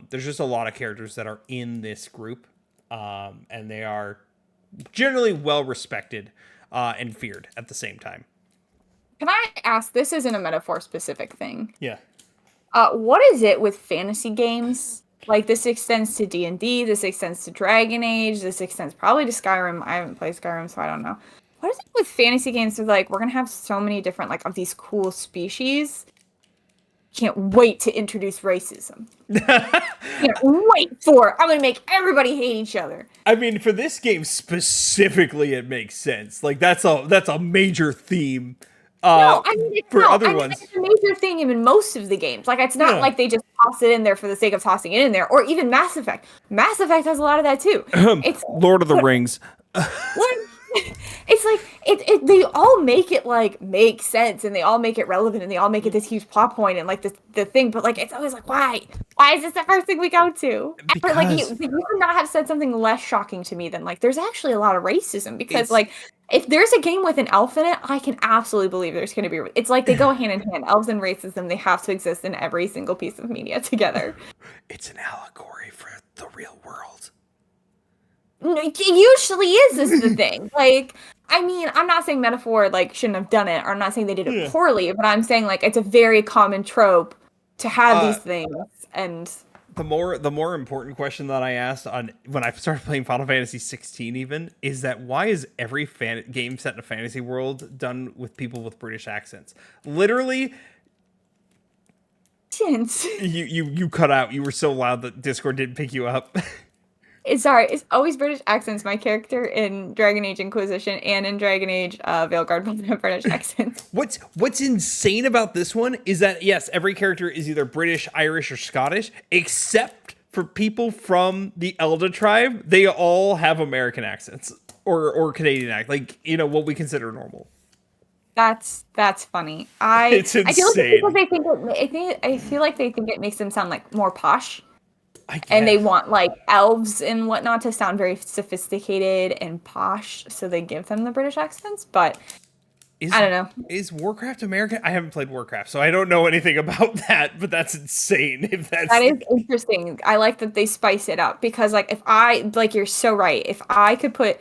S2: There's just a lot of characters that are in this group, and they are generally well respected and feared at the same time.
S1: Can I ask, this isn't a metaphor specific thing.
S2: Yeah.
S1: What is it with fantasy games? Like, this extends to D&D, this extends to Dragon Age, this extends probably to Skyrim. I haven't played Skyrim, so I don't know. What is it with fantasy games? They're like, we're going to have so many different, like, of these cool species. can't wait to introduce racism. Can't wait for it. I'm gonna make everybody hate each other.
S2: I mean, for this game specifically, it makes sense. Like that's a major theme.
S1: No, I mean,
S2: For other ones,
S1: it's a major thing in most of the games. Like, it's not like they just toss it in there for the sake of tossing it in there, or even Mass Effect. Mass Effect has a lot of that too. It's
S2: Lord of the Rings.
S1: it's like they all make it like make sense, and they all make it relevant, and they all make it this huge plot point and like the thing. But like, it's always like, why is this the first thing we go to? But like, you could not have said something less shocking to me than like, there's actually a lot of racism, because like, if there's a game with an elf in it, I can absolutely believe there's going to be. It's like they go hand in hand. Elves and racism, they have to exist in every single piece of media together.
S2: It's an allegory for the real world.
S1: It usually is the thing. Like, I mean, I'm not saying Metaphor like shouldn't have done it, or I'm not saying they did it poorly, but I'm saying like it's a very common trope to have these things. And
S2: the more important question that I asked on when I started playing Final Fantasy 16 even is that why is every game set in a fantasy world done with people with British accents? Literally, you cut out. You were so loud that Discord didn't pick you up.
S1: It's always British accents. My character in Dragon Age Inquisition and in Dragon Age Veilguard both have British accents.
S2: What's insane about this one is that yes, every character is either British, Irish, or Scottish, except for people from the Elda tribe. They all have American accents or Canadian accent, like what we consider normal.
S1: That's funny.
S2: It's insane.
S1: I feel like they think it makes them sound like more posh. And they want like elves and whatnot to sound very sophisticated and posh, so they give them the British accents. But I don't know.
S2: Is Warcraft American? I haven't played Warcraft, so I don't know anything about that. But that's insane.
S1: That is interesting. I like that they spice it up, because like you're so right. If I could put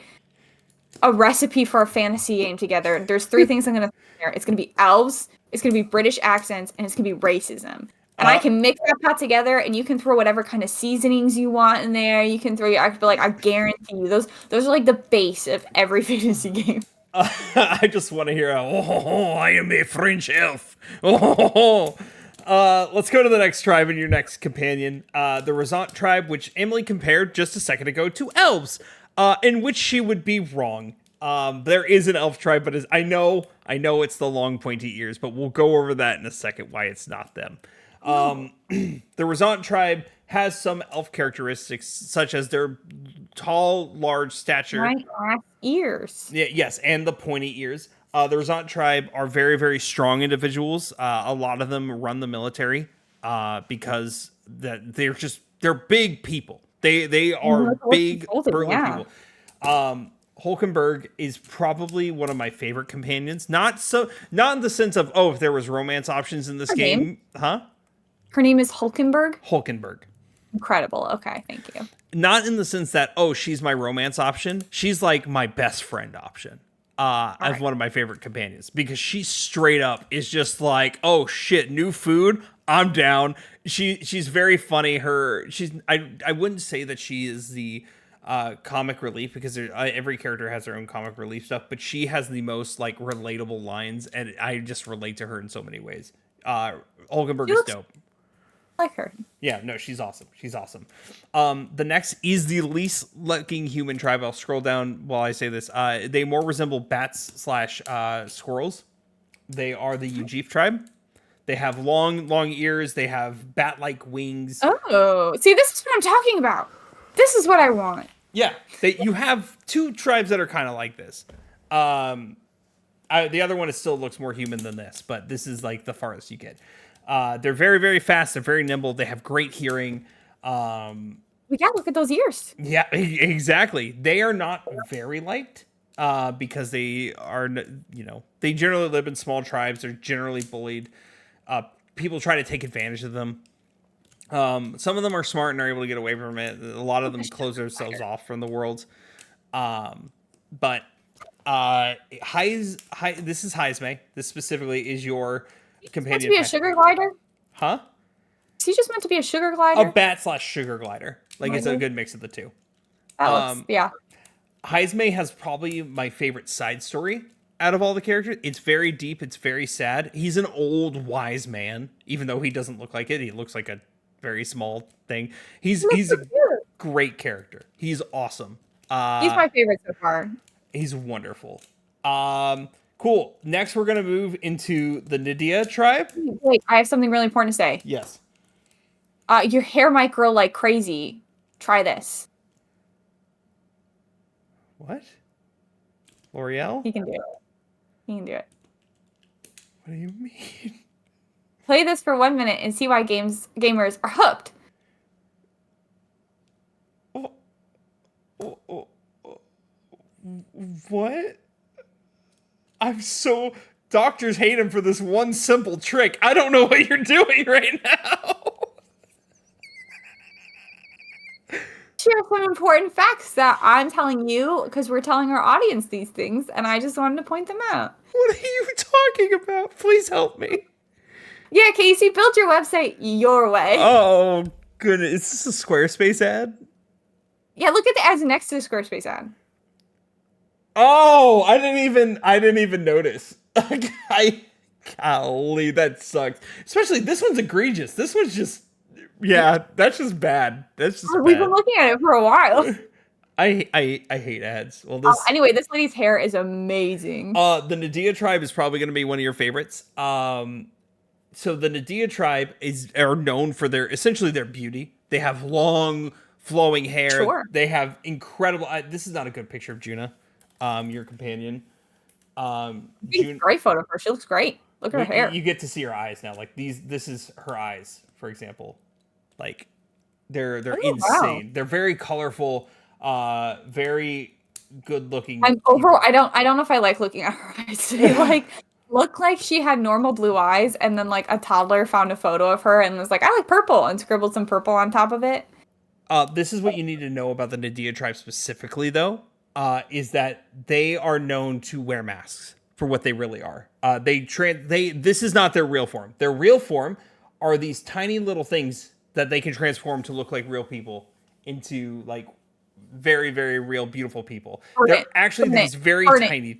S1: a recipe for a fantasy game together, there's 3 things I'm gonna put there. It's gonna be elves, it's gonna be British accents, and it's gonna be racism. And I can mix that pot together, and you can throw whatever kind of seasonings you want in there. You can throw I guarantee you, those are like the base of every fantasy game.
S2: I just want to hear, I am a French elf. Let's go to the next tribe and your next companion. The Razant tribe, which Emily compared just a second ago to elves, in which she would be wrong. There is an elf tribe, but I know it's the long pointy ears, but we'll go over that in a second, why it's not them. The Razant tribe has some elf characteristics, such as their tall, large stature.
S1: Right, ears.
S2: Yeah, yes, and the pointy ears. The Razant tribe are very, very strong individuals. A lot of them run the military because they're big people. They are big, burly people. Hulkenberg is probably one of my favorite companions. Not in the sense of if there was romance options in this game, huh?
S1: Her name is Hulkenberg?
S2: Hulkenberg.
S1: Incredible. Okay, thank you.
S2: Not in the sense that, she's my romance option. She's like my best friend option as one of my favorite companions. Because she straight up is just like, oh shit, new food, I'm down. She's very funny. I wouldn't say that she is the comic relief, because every character has their own comic relief stuff. But she has the most like relatable lines, and I just relate to her in so many ways. Hulkenberg is dope.
S1: Like her.
S2: Yeah, no, she's awesome. The next is the least looking human tribe. I'll scroll down while I say this. They more resemble bats / squirrels. They are the Ujif tribe. They have long ears. They have bat-like wings.
S1: Oh, see, this is what I'm talking about. This is what I want.
S2: Yeah, you have 2 tribes that are kind of like this. The other one still looks more human than this, but this is like the farthest you get. They're very, very fast. They're very nimble. They have great hearing.
S1: Look at those ears.
S2: Yeah, exactly. They are not very liked because they are, they generally live in small tribes. They're generally bullied. People try to take advantage of them. Some of them are smart and are able to get away from it. A lot of them close themselves off from the world. But this is Heisme. This specifically is your companion.
S1: Meant to be a sugar glider?
S2: Huh?
S1: Is he just meant to be a sugar glider?
S2: A bat / sugar glider. Like, it's a good mix of the two.
S1: That looks, yeah.
S2: Heisme has probably my favorite side story. out of all the characters. It's very deep. It's very sad. He's an old wise man, even though he doesn't look like it. He looks like a very small thing.
S1: He looks
S2: He's
S1: so
S2: a
S1: cute.
S2: great character. He's awesome.
S1: He's my favorite so far.
S2: He's wonderful. Cool. Next, we're gonna move into the Nydia tribe.
S1: Wait, I have something really important to say.
S2: Yes.
S1: Your hair might grow like crazy. Try this.
S2: What? L'Oreal?
S1: He can do it. He can do it.
S2: What do you mean?
S1: Play this for 1 minute and see why gamers are hooked.
S2: What? I'm so... Doctors hate him for this one simple trick. I don't know what you're doing right now.
S1: Share some important facts that I'm telling you because we're telling our audience these things, and I just wanted to point them out.
S2: What are you talking about? Please help me.
S1: Yeah, Casey, build your website your way.
S2: Oh, goodness. Is this a Squarespace ad?
S1: Yeah, look at the ads next to the Squarespace ad.
S2: Oh, I didn't even notice. Golly, that sucks. Especially this one's egregious. This one's just, yeah, that's just bad. That's just
S1: We've
S2: bad.
S1: been looking at it for a while.
S2: I hate ads. Well, this
S1: anyway, this lady's hair is amazing.
S2: the Nydia tribe is probably going to be one of your favorites. So the Nydia tribe are known for essentially their beauty. They have long flowing hair.
S1: Sure.
S2: They have incredible. This is not a good picture of Juna, your companion.
S1: Great photo of her. She looks great. Look at her hair.
S2: You get to see her eyes now. Like this is her eyes, for example. Like they're insane. Wow. They're very colorful, very good looking.
S1: I don't know if I like looking at her eyes. They look like she had normal blue eyes, and then like a toddler found a photo of her and was like, I like purple, and scribbled some purple on top of it.
S2: This is what you need to know about the Nydia tribe specifically, though, is that they are known to wear masks for what they really are. This is not their real form. Their real form are these tiny little things that they can transform to look like real people into like very, very real, beautiful people. They're actually these very tiny things.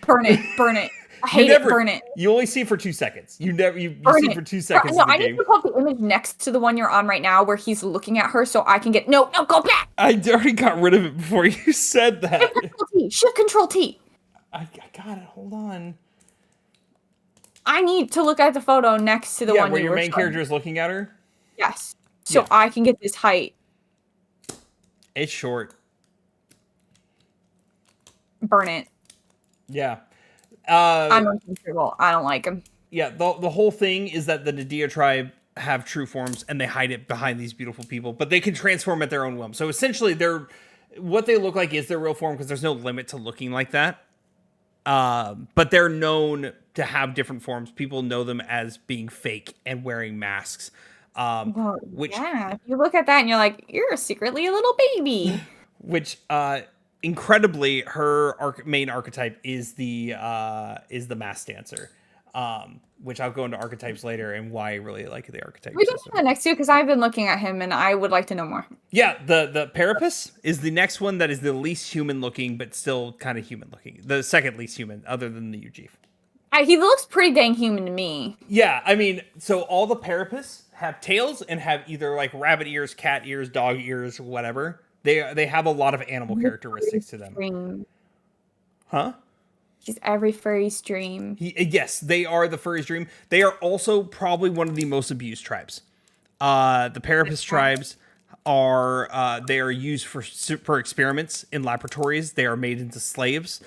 S1: Burn it. I hate it. Burn it.
S2: You only see it for 2 seconds. You see it for 2 seconds.
S1: No, I need to pull up the image next to the one you're on right now where he's looking at her so I can get... No, go back!
S2: I already got rid of it before you said that.
S1: Shift Control T.
S2: I got it. Hold on.
S1: I need to look at the photo next to the one
S2: where your main character is looking at her?
S1: Yes. So I can get this height.
S2: It's short.
S1: Burn it.
S2: Yeah.
S1: I'm uncomfortable. I don't like him.
S2: Yeah, the whole thing is that the Nydia tribe have true forms and they hide it behind these beautiful people, but they can transform at their own whim. So essentially, what they look like is their real form because there's no limit to looking like that. But they're known to have different forms. People know them as being fake and wearing masks.
S1: If you look at that and you're like, you're secretly a little baby.
S2: Which, incredibly, her main archetype is the mask dancer. Which I'll go into archetypes later and why I really like the archetype.
S1: We just the next two because I've been looking at him and I would like to know more.
S2: Yeah, the Parapus is the next one that is the least human looking, but still kind of human looking. The second least human, other than the Ujeef.
S1: He looks pretty dang human to me.
S2: Yeah, I mean, so all the Parapus have tails and have either like rabbit ears, cat ears, dog ears, whatever. They have a lot of animal characteristics to them. Huh?
S1: He's every furry's dream.
S2: Yes, they are the furry's dream. They are also probably one of the most abused tribes. The Parapus tribes they are used for experiments in laboratories. They are made into slaves.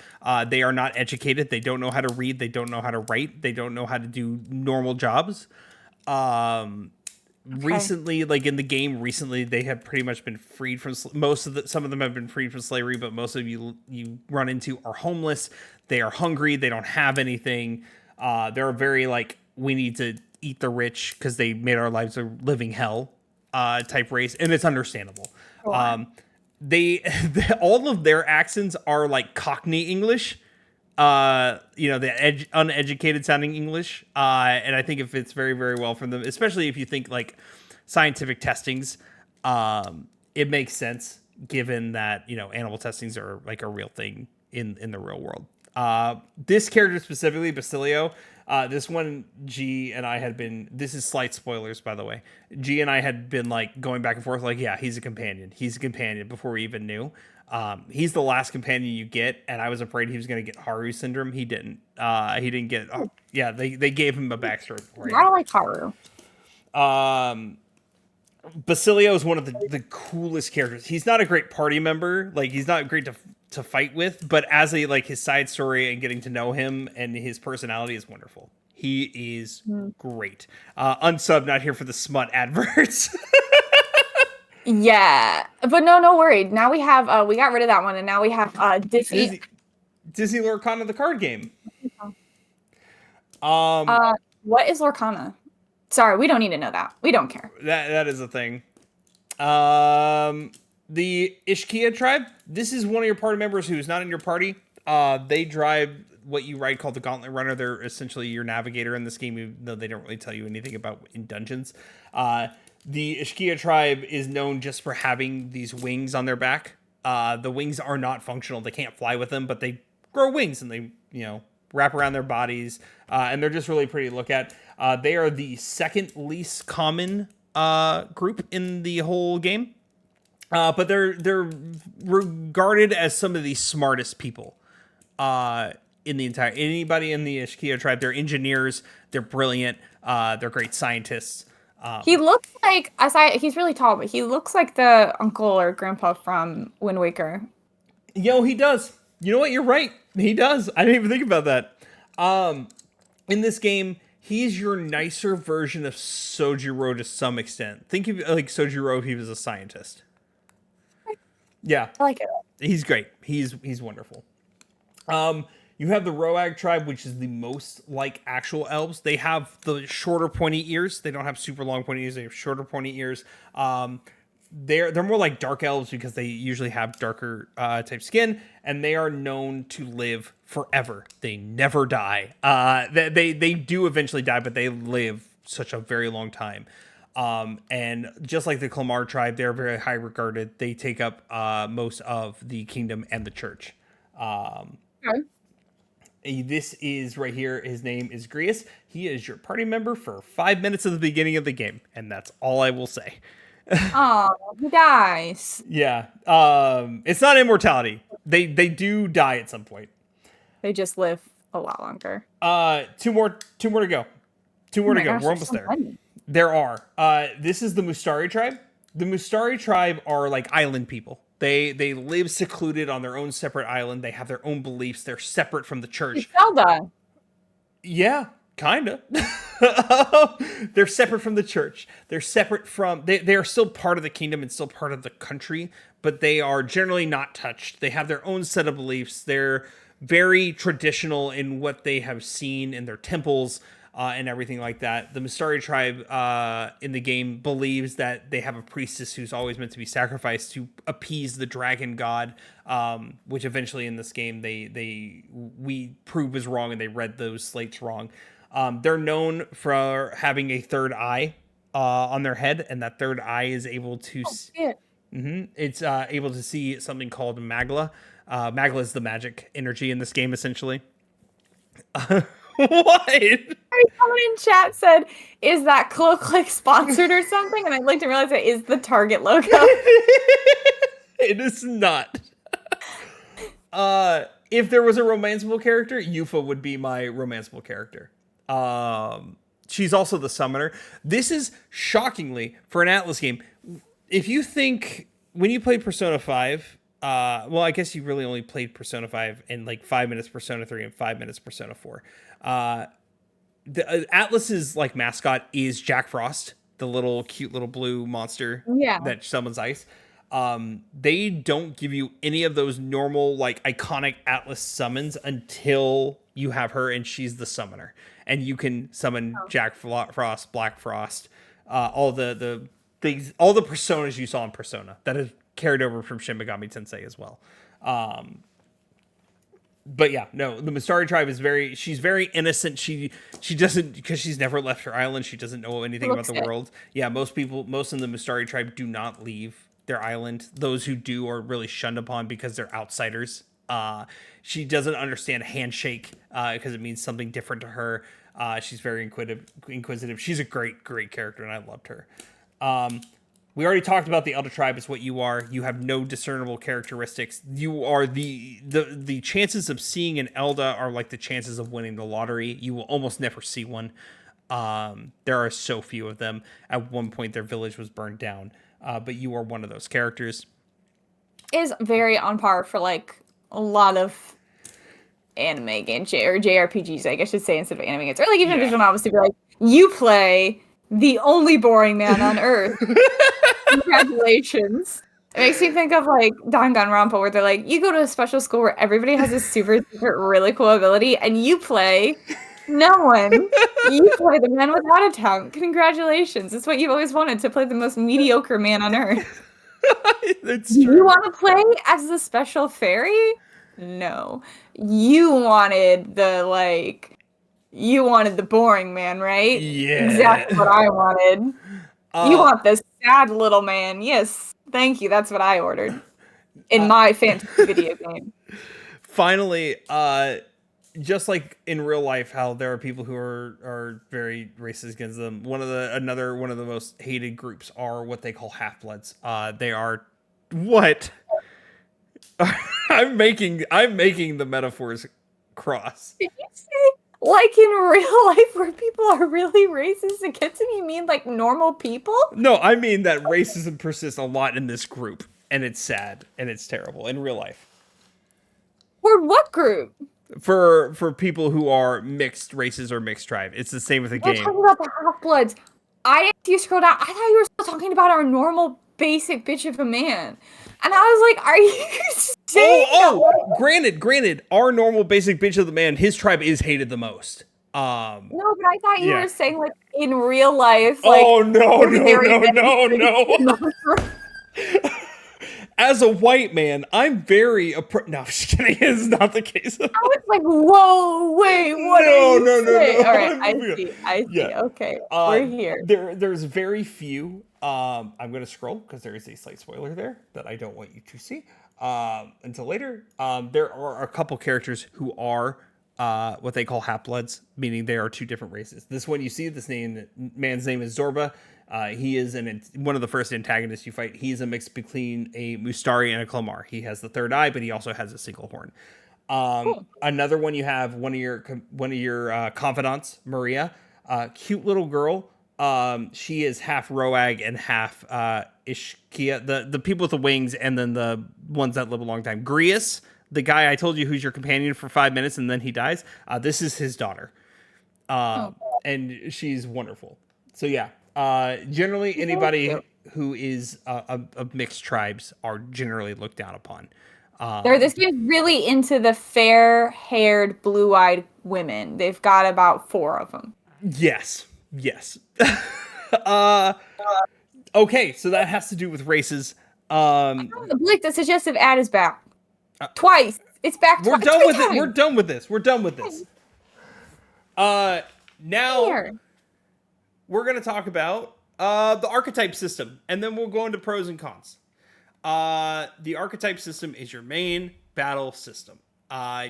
S2: They are not educated. They don't know how to read. They don't know how to write. They don't know how to do normal jobs. Recently, like in the game, they have pretty much been freed from some of them have been freed from slavery, but most of you run into are homeless. They are hungry. They don't have anything. They're very like, we need to eat the rich because they made our lives a living hell type race, and it's understandable. All of their accents are like Cockney English. The uneducated sounding English. And I think it fits very, very well for them, especially if you think like scientific testings. It makes sense given that, animal testings are like a real thing in the real world. This character specifically, Basilio, this one, G and I had been. This is slight spoilers, by the way. G and I had been like going back and forth, like, yeah, he's a companion. He's a companion before we even knew. He's the last companion you get, and I was afraid he was going to get Haru syndrome. He didn't. He didn't get. Yeah, they gave him a backstory for him.
S1: I don't like Haru.
S2: Basilio is one of the coolest characters. He's not a great party member. Like, he's not great to fight with, but as a like his side story and getting to know him and his personality is wonderful. He is great. Unsub, not here for the smut adverts.
S1: Yeah, but no worry. Now we have we got rid of that one, and now we have
S2: Disney Lorcana, the card game.
S1: What is Lorcana? Sorry, we don't need to know that. We don't care.
S2: That is a thing. The Ishkia tribe. This is one of your party members who's not in your party. They drive what you ride called the Gauntlet Runner. They're essentially your navigator in this game, even though they don't really tell you anything about in dungeons. The Ishkia tribe is known just for having these wings on their back. The wings are not functional. They can't fly with them, but they grow wings and they, wrap around their bodies. And they're just really pretty to look at. They are the second least common group in the whole game. But they're regarded as some of the smartest people in the entire. Anybody in the Ishkia tribe, they're engineers. They're brilliant. They're great scientists.
S1: He looks like he's really tall, but he looks like the uncle or grandpa from Wind Waker.
S2: Yo, he does. You know what? You're right. He does. I didn't even think about that. In this game, he's your nicer version of Sojiro to some extent. Think of like Sojiro if he was a scientist. Yeah,
S1: I like it.
S2: He's great. He's wonderful. You have the Roag tribe, which is the most like actual elves. They have the shorter pointy ears. They don't have super long pointy ears. They have shorter pointy ears. They're more like dark elves because they usually have darker type skin, and they are known to live forever. They never die. They do eventually die, but they live such a very long time. And just like the Clamar tribe, they're very high regarded. They take up most of the kingdom and the church.
S1: Okay.
S2: This is right here. His name is Grius. He is your party member for 5 minutes at the beginning of the game, and that's all I will say.
S1: Oh, he dies.
S2: Yeah. It's not immortality. They do die at some point.
S1: They just live a lot longer.
S2: Two more to go. Two more to go.
S1: Gosh,
S2: We're almost
S1: so
S2: there.
S1: many.
S2: There are. This is the Mustari tribe. The Mustari tribe are like island people. They live secluded on their own separate island. They have their own beliefs. They're separate from the church.
S1: It's Zelda.
S2: Yeah, kinda. They're separate from the church. They're separate from. They are still part of the kingdom and still part of the country, but they are generally not touched. They have their own set of beliefs. They're very traditional in what they have seen in their temples. And everything like that. The Mustari tribe in the game believes that they have a priestess who's always meant to be sacrificed to appease the dragon god, which eventually in this game we prove is wrong, and they read those slates wrong. They're known for having a third eye on their head, and that third eye is able to. It's able to see something called Magla. Magla is the magic energy in this game, essentially. What?
S1: Someone in chat said, "Is that cloak like sponsored or something?" And I looked and realized it is the Target logo.
S2: It is not. If there was a romanceable character, Yufa would be my romanceable character. She's also the summoner. This is shockingly for an Atlas game. If you think when you played Persona 5, well, I guess you really only played Persona 5 in like 5 minutes Persona 3 and 5 minutes Persona 4. The Atlas's like mascot is Jack Frost, the little cute little blue monster that summons ice. They don't give you any of those normal like iconic Atlas summons until you have her and she's the summoner, and you can summon Jack Frost, Black Frost, all the things, all the personas you saw in Persona that is carried over from Shin Megami Tensei as well. But yeah, no, the Mustari tribe is she's very innocent. She doesn't, because she's never left her island. She doesn't know anything about the world. Yeah, most in the Mustari tribe do not leave their island. Those who do are really shunned upon because they're outsiders. She doesn't understand handshake because it means something different to her. She's very inquisitive. She's a great character, and I loved her. We already talked about the Elder Tribe is what you are. You have no discernible characteristics. You are the chances of seeing an Elda are like the chances of winning the lottery. You will almost never see one. There are so few of them. At one point, their village was burned down, but you are one of those characters.
S1: Is very on par for like a lot of anime games or JRPGs, I guess I should say, instead of anime games, or like even visual novels, to be like, you play the only boring man on earth. Congratulations. It makes me think of like Danganronpa, where they're like, you go to a special school where everybody has a super secret, really cool ability, and you play no one. You play the man without a talent. Congratulations. It's what you've always wanted, to play the most mediocre man on earth.
S2: That's
S1: Do
S2: true.
S1: you want to play as the special fairy? No. You wanted you wanted the boring man, right?
S2: Yeah.
S1: Exactly what I wanted. You want this sad little man. Yes. Thank you. That's what I ordered in my fantasy video game.
S2: Finally, just like in real life, how there are people who are very racist against them. One of the most hated groups are what they call half-bloods. They are what I'm making the metaphors cross.
S1: Did you say like in real life where people are really racist against them? You mean like normal people?
S2: No, I mean that racism persists a lot in this group, and it's sad and it's terrible in real life.
S1: For what group?
S2: For people who are mixed races or mixed tribe, it's the same with the
S1: We're
S2: game.
S1: talking about the half-bloods. I didn't see you scroll down. I thought you were still talking about our normal basic bitch of a man. And I was like, are you saying
S2: Granted, our normal basic bitch of the man, his tribe is hated the most.
S1: No, but I thought you were saying like in real life. Like,
S2: oh no. As a white man, I'm very no, I'm just kidding. It's not the case.
S1: I was like, whoa, wait, what are you saying? All right, I see.
S2: Yeah.
S1: Okay, we're here.
S2: There's very few. I'm going to scroll because there is a slight spoiler there that I don't want you to see until later. There are a couple characters who are what they call half-bloods, meaning they are two different races. This one you see, man's name is Zorba. He is one of the first antagonists you fight. He's a mix between a Mustari and a Clamar. He has the third eye, but he also has a single horn. Cool. Another one you have one of your confidants, Maria, cute little girl. She is half Roag and half Ishkia, the people with the wings, and then the ones that live a long time. Grius, the guy I told you who's your companion for 5 minutes and then he dies. This is his daughter, and she's wonderful. So yeah. Generally, anybody who is of mixed tribes are generally looked down upon.
S1: This game's really into the fair-haired, blue-eyed women. They've got about 4 of them.
S2: Yes. Okay, so that has to do with races.
S1: Blake, the suggestive ad is back. Twice. It's back twice.
S2: We're done with it. We're done with this. Now... Here. We're going to talk about the archetype system, and then we'll go into pros and cons. The archetype system is your main battle system.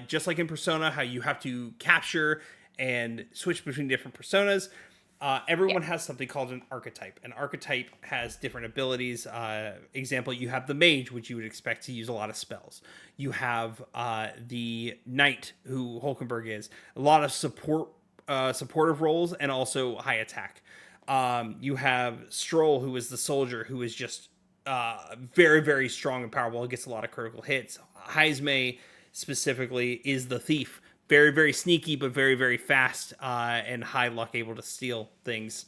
S2: Just like in Persona, how you have to capture and switch between different personas, everyone has something called an archetype. An archetype has different abilities. Example, you have the mage, which you would expect to use a lot of spells. You have the knight, who Hulkenberg is. A lot of supportive roles and also high attack. You have Stroll, who is the soldier, who is just very, very strong and powerful. He gets a lot of critical hits. Heisme, specifically, is the thief. Very, very sneaky, but very, very fast and high luck, able to steal things.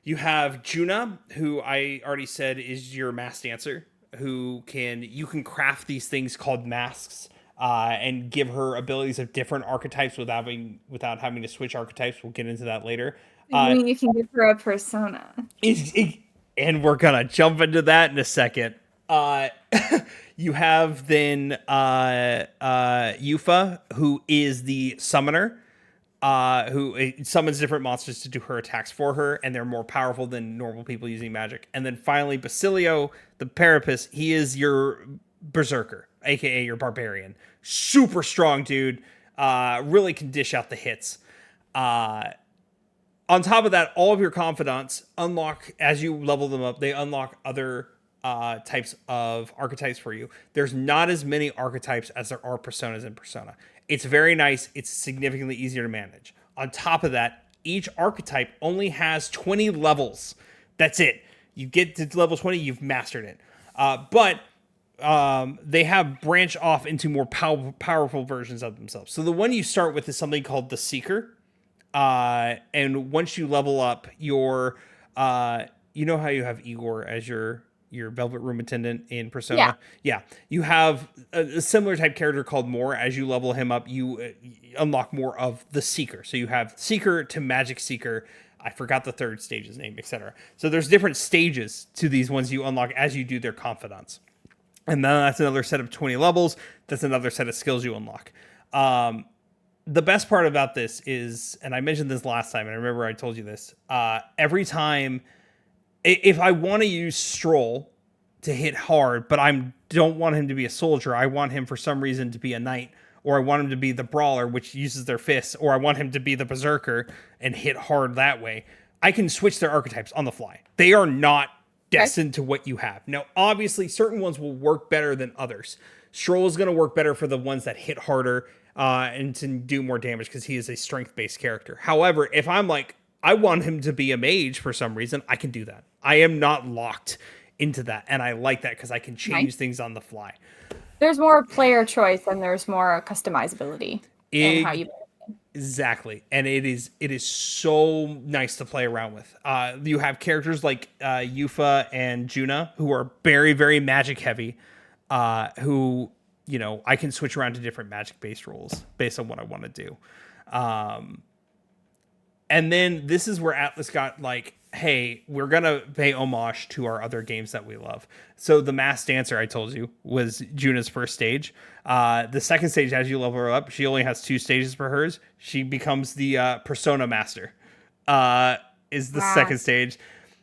S2: You have Juna, who I already said is your mask dancer, you can craft these things called masks. And give her abilities of different archetypes without having to switch archetypes. We'll get into that later.
S1: I mean, you can give her a persona.
S2: And we're going to jump into that in a second. You have then Yufa, who is the summoner, who summons different monsters to do her attacks for her, and they're more powerful than normal people using magic. And then finally, Basilio, the Parapus, he is your berserker. aka your barbarian. Super strong dude. Really can dish out the hits. On top of that, all of your confidants unlock as you level them up. They unlock other types of archetypes for you. There's not as many archetypes as there are personas in Persona. It's very nice. It's significantly easier to manage. On top of that, each archetype only has 20 levels. That's it. You get to level 20, you've mastered it. But they have branched off into more powerful versions of themselves. So the one you start with is something called the Seeker. And once you level up your, you know how you have Igor as your Velvet Room attendant in Persona? Yeah. You have a similar type character called Moore. As you level him up, you unlock more of the Seeker. So you have Seeker to Magic Seeker. I forgot the third stage's name, etc. So there's different stages to these ones you unlock as you do their confidants. And then that's another set of 20 levels. That's another set of skills you unlock. The best part about this is, and I mentioned this last time, and I remember I told you this, every time, if I want to use Stroll to hit hard, but I don't want him to be a soldier, I want him for some reason to be a knight, or I want him to be the brawler, which uses their fists, or I want him to be the berserker and hit hard that way, I can switch their archetypes on the fly. They are not destined to what you have. Now, obviously, certain ones will work better than others. Stroll is going to work better for the ones that hit harder, and to do more damage because he is a strength-based character. However, if I'm like, I want him to be a mage for some reason, I can do that. I am not locked into that, and I like that because I can change things on the fly.
S1: There's more player choice and there's more customizability in how you play.
S2: Exactly, and it is so nice to play around with. You have characters like Yufa and Juna who are very, very magic heavy, who, you know, I can switch around to different magic-based roles based on what I want to do. And then this is where Atlas got like, hey, we're going to pay homage to our other games that we love. So the Masked Dancer, I told you, was Juna's first stage. The second stage, as you level her up, she only has 2 stages for hers. She becomes the Persona Master, is the second stage.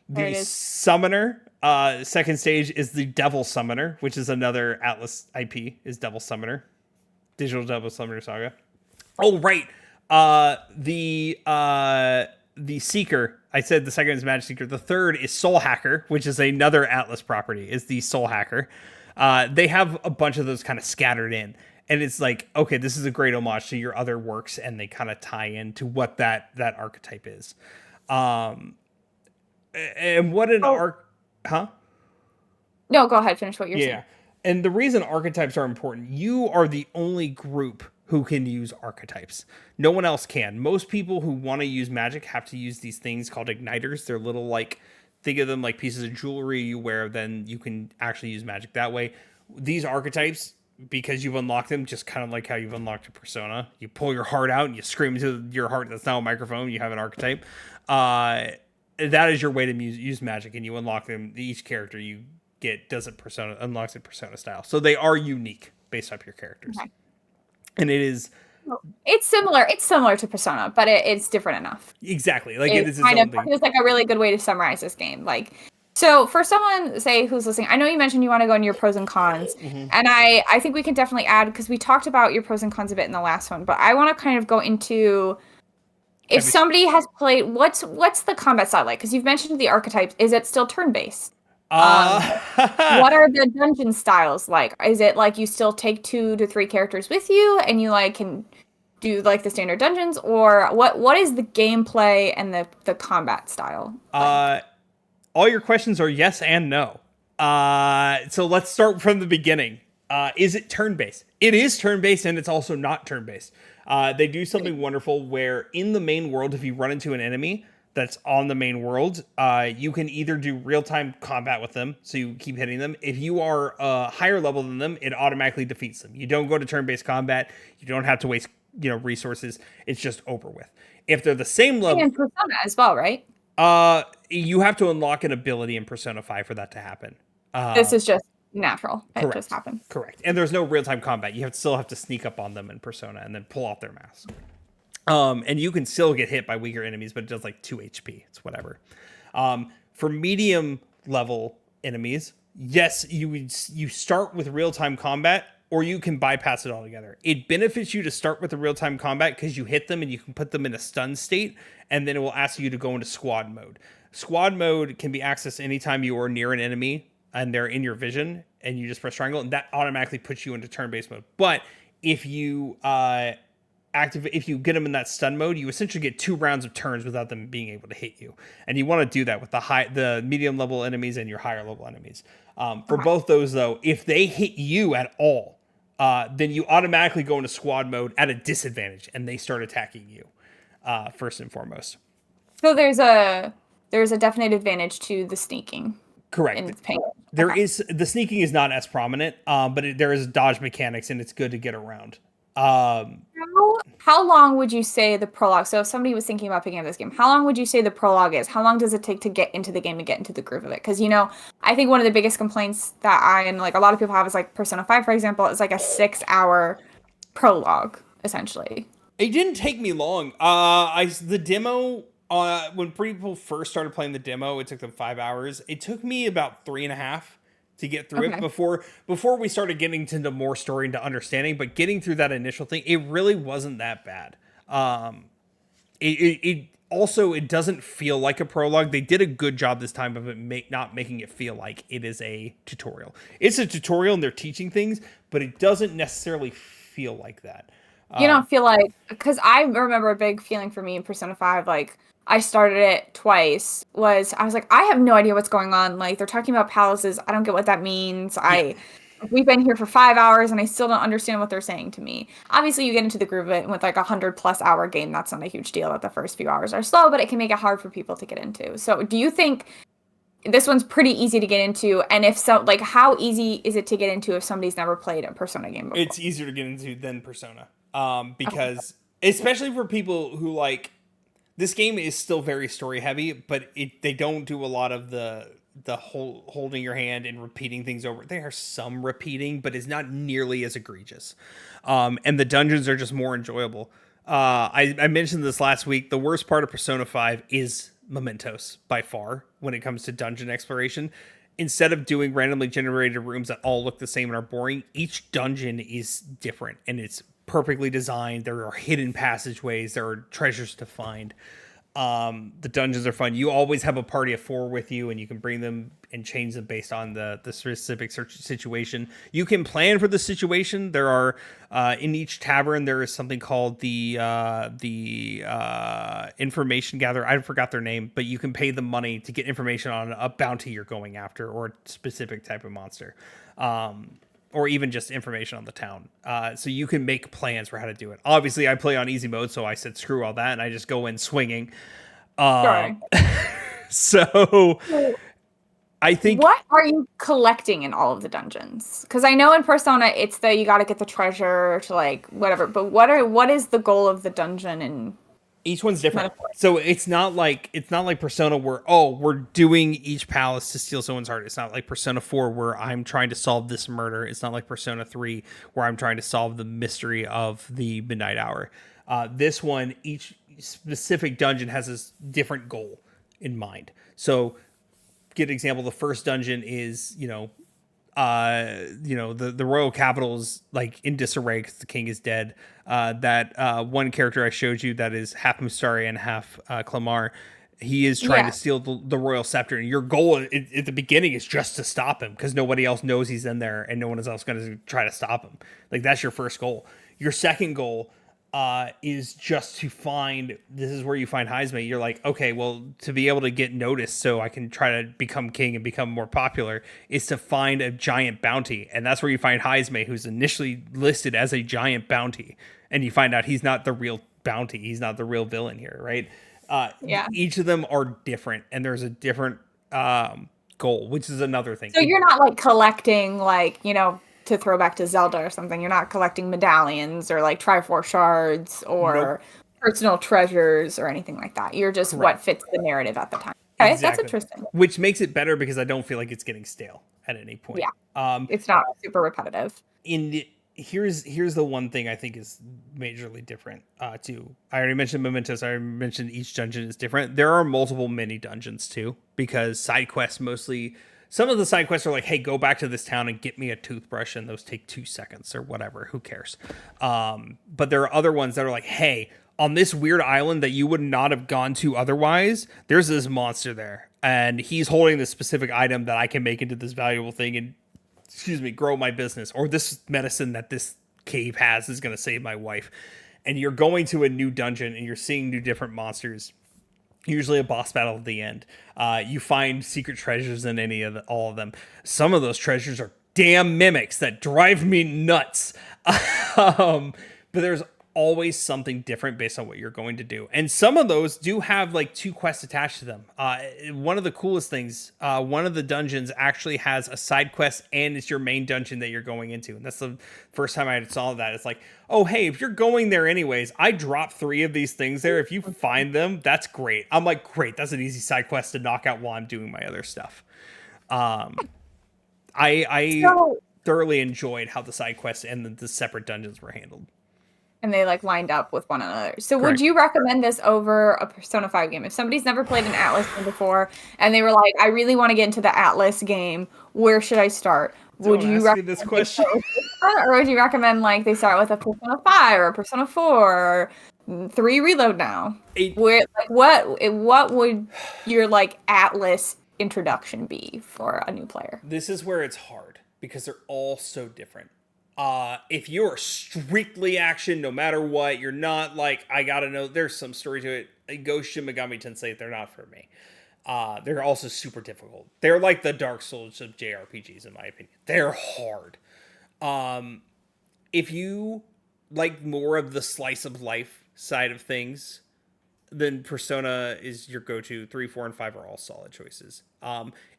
S2: The Summoner, second stage is the Devil Summoner, which is another Atlas IP, is Devil Summoner. Digital Devil Summoner Saga. Oh, right. The Seeker, I said the second is Magic Seeker. The third is Soul Hacker, which is another Atlas property, is the Soul Hacker. They have a bunch of those kind of scattered in. And it's like, okay, this is a great homage to your other works, and they kind of tie into what that archetype is. And what an huh?
S1: No, go ahead, finish what you're saying.
S2: And the reason archetypes are important, you are the only group who can use archetypes. No one else can. Most people who want to use magic have to use these things called igniters. They're little, like, think of them like pieces of jewelry you wear, then you can actually use magic that way. These archetypes, because you've unlocked them, just kind of like how you've unlocked a persona. You pull your heart out and you scream into your heart that's now a microphone. You have an archetype. That is your way to use magic, and you unlock them. Each character you get does it persona, unlocks it persona style. So they are unique based off your characters. Okay. And it is...
S1: It's similar to Persona, but it's different enough.
S2: Exactly. Like it is
S1: kind of feels like a really good way to summarize this game. Like, so for someone, say, who's listening, I know you mentioned you want to go into your pros and cons, and I think we can definitely add, because we talked about your pros and cons a bit in the last one, but I want to kind of go into, if somebody has played, what's the combat style like? Because you've mentioned the archetypes. Is it still turn-based? What are the dungeon styles like? Is it like you still take 2 to 3 characters with you and you like can do like the standard dungeons, or what is the gameplay and the combat style like?
S2: All your questions are yes and no. So let's start from the beginning. Is it turn-based? It is turn-based, and it's also not turn-based. They do something wonderful where in the main world, if you run into an enemy that's on the main world, you can either do real-time combat with them, so you keep hitting them. If you are higher level than them, it automatically defeats them. You don't go to turn-based combat. You don't have to waste resources. It's just over with. If they're the same level,
S1: and Persona as well, right?
S2: You have to unlock an ability in Persona 5 for that to happen.
S1: This is just natural. It just happens.
S2: Correct. And there's no real-time combat. You still have to sneak up on them in Persona and then pull off their mask. And you can still get hit by weaker enemies, but it does like 2 HP. It's whatever. For medium level enemies, yes, you start with real-time combat, or you can bypass it altogether. It benefits you to start with the real-time combat because you hit them and you can put them in a stun state, and then it will ask you to go into squad mode. Squad mode can be accessed anytime you are near an enemy and they're in your vision, and you just press triangle, and that automatically puts you into turn-based mode. But if you if you get them in that stun mode, you essentially get 2 rounds of turns without them being able to hit you. And you want to do that with the medium level enemies and your higher level enemies. For both those, though, if they hit you at all, then you automatically go into squad mode at a disadvantage, and they start attacking you first and foremost.
S1: So there's a definite advantage to the sneaking.
S2: Correct. There is the sneaking is not as prominent, but there is dodge mechanics, and it's good to get around.
S1: How long would you say the prologue? So if somebody was thinking about picking up this game, how long would you say the prologue is? How long does it take to get into the game and get into the groove of it? Because I think one of the biggest complaints that I and like a lot of people have is like Persona 5, for example, is like a 6-hour prologue essentially.
S2: It didn't take me long. The demo. When people first started playing the demo, it took them 5 hours. It took me about 3.5 to get through it before we started getting into more story and to understanding. But getting through that initial thing, it really wasn't that bad. It doesn't feel like a prologue. They did a good job this time of it not making it feel like it is a tutorial. It's a tutorial and they're teaching things, but it doesn't necessarily feel like that.
S1: You don't feel like, because I remember a big feeling for me in Persona 5, like, I started it twice, I was like, I have no idea what's going on. Like, they're talking about palaces. I don't get what that means. We've been here for 5 hours and I still don't understand what they're saying to me. Obviously, you get into the groove of it, and with like 100+ hour game, that's not a huge deal that the first few hours are slow, but it can make it hard for people to get into. So do you think this one's pretty easy to get into? And if so, like, how easy is it to get into if somebody's never played a Persona game before?
S2: It's easier to get into than Persona. Because especially for people who like, this game is still very story heavy, but they don't do a lot of the holding your hand and repeating things over. There are some repeating, but it's not nearly as egregious. And the dungeons are just more enjoyable. I mentioned this last week. The worst part of Persona 5 is Mementos by far when it comes to dungeon exploration. Instead of doing randomly generated rooms that all look the same and are boring, each dungeon is different and it's perfectly designed. There are hidden passageways. There are treasures to find. The dungeons are fun. You always have a party of 4 with you, and you can bring them and change them based on the specific situation. You can plan for the situation. There are in each tavern there is something called the information gatherer. I forgot their name, but you can pay them money to get information on a bounty you're going after or a specific type of monster. Or even just information on the town. So you can make plans for how to do it. Obviously, I play on easy mode, so I said screw all that, and I just go in swinging. So I think...
S1: What are you collecting in all of the dungeons? Because I know in Persona, it's you got to get the treasure to, like, whatever. But what is the goal of the dungeon? And
S2: each one's different. So it's not like Persona where, we're doing each palace to steal someone's heart. It's not like Persona 4 where I'm trying to solve this murder. It's not like Persona 3 where I'm trying to solve the mystery of the Midnight Hour. This one, each specific dungeon has this different goal in mind. So, get an example, the first dungeon is, the royal capital is like in disarray because the king is dead. That one character I showed you that is half Mustari and half Clamar, he is trying to steal the royal scepter, and your goal at the beginning is just to stop him because nobody else knows he's in there and no one else going to try to stop him. Like, that's your first goal. Your second goal is just to find, this is where you find Heisme. You're like, okay, well, to be able to get noticed so I can try to become king and become more popular is to find a giant bounty. And that's where you find Heisme, who's initially listed as a giant bounty. And you find out he's not the real bounty. He's not the real villain here, right? Each of them are different, and there's a different goal, which is another thing.
S1: So you're not like collecting, like, to throw back to Zelda or something. You're not collecting medallions or like Triforce shards or personal treasures or anything like that. You're just what fits the narrative at the time. Okay, exactly. That's interesting.
S2: Which makes it better because I don't feel like it's getting stale at any point.
S1: Yeah, it's not super repetitive.
S2: Here's the one thing I think is majorly different too. I already mentioned Mementos. I already mentioned each dungeon is different. There are multiple mini dungeons too, because side quests mostly Some of the side quests are like, hey, go back to this town and get me a toothbrush, and those take 2 seconds or whatever. Who cares? But there are other ones that are like, hey, on this weird island that you would not have gone to otherwise, there's this monster there, and he's holding this specific item that I can make into this valuable thing and, excuse me, grow my business. Or this medicine that this cave has is going to save my wife. And you're going to a new dungeon and you're seeing new different monsters, usually a boss battle at the end. You find secret treasures in all of them. Some of those treasures are damn mimics that drive me nuts. But there's always something different based on what you're going to do. And some of those do have like 2 quests attached to them. One of the coolest things, one of the dungeons actually has a side quest and it's your main dungeon that you're going into. And that's the first time I saw that. It's like, oh, hey, if you're going there anyways, I dropped 3 of these things there. If you find them, that's great. I'm like, great. That's an easy side quest to knock out while I'm doing my other stuff. I thoroughly enjoyed how the side quests and the separate dungeons were handled.
S1: And they like lined up with one another. So
S2: Correct.
S1: Would you recommend this over a Persona 5 game? If somebody's never played an Atlas game before and they were like, I really want to get into the Atlas game, where should I start? Would you recommend
S2: this question?
S1: Or would you recommend like they start with a Persona 5 or a Persona 4 or 3 Reload now? What would your like Atlas introduction be for a new player?
S2: This is where it's hard because they're all so different. If you're strictly action, no matter what, you're not like, I gotta know, there's some story to it. Ghost Shin Megami Tensei, they're not for me. They're also super difficult. They're like the Dark Souls of JRPGs, in my opinion. They're hard. If you like more of the slice of life side of things, then Persona is your go-to. 3, 4, and 5 are all solid choices.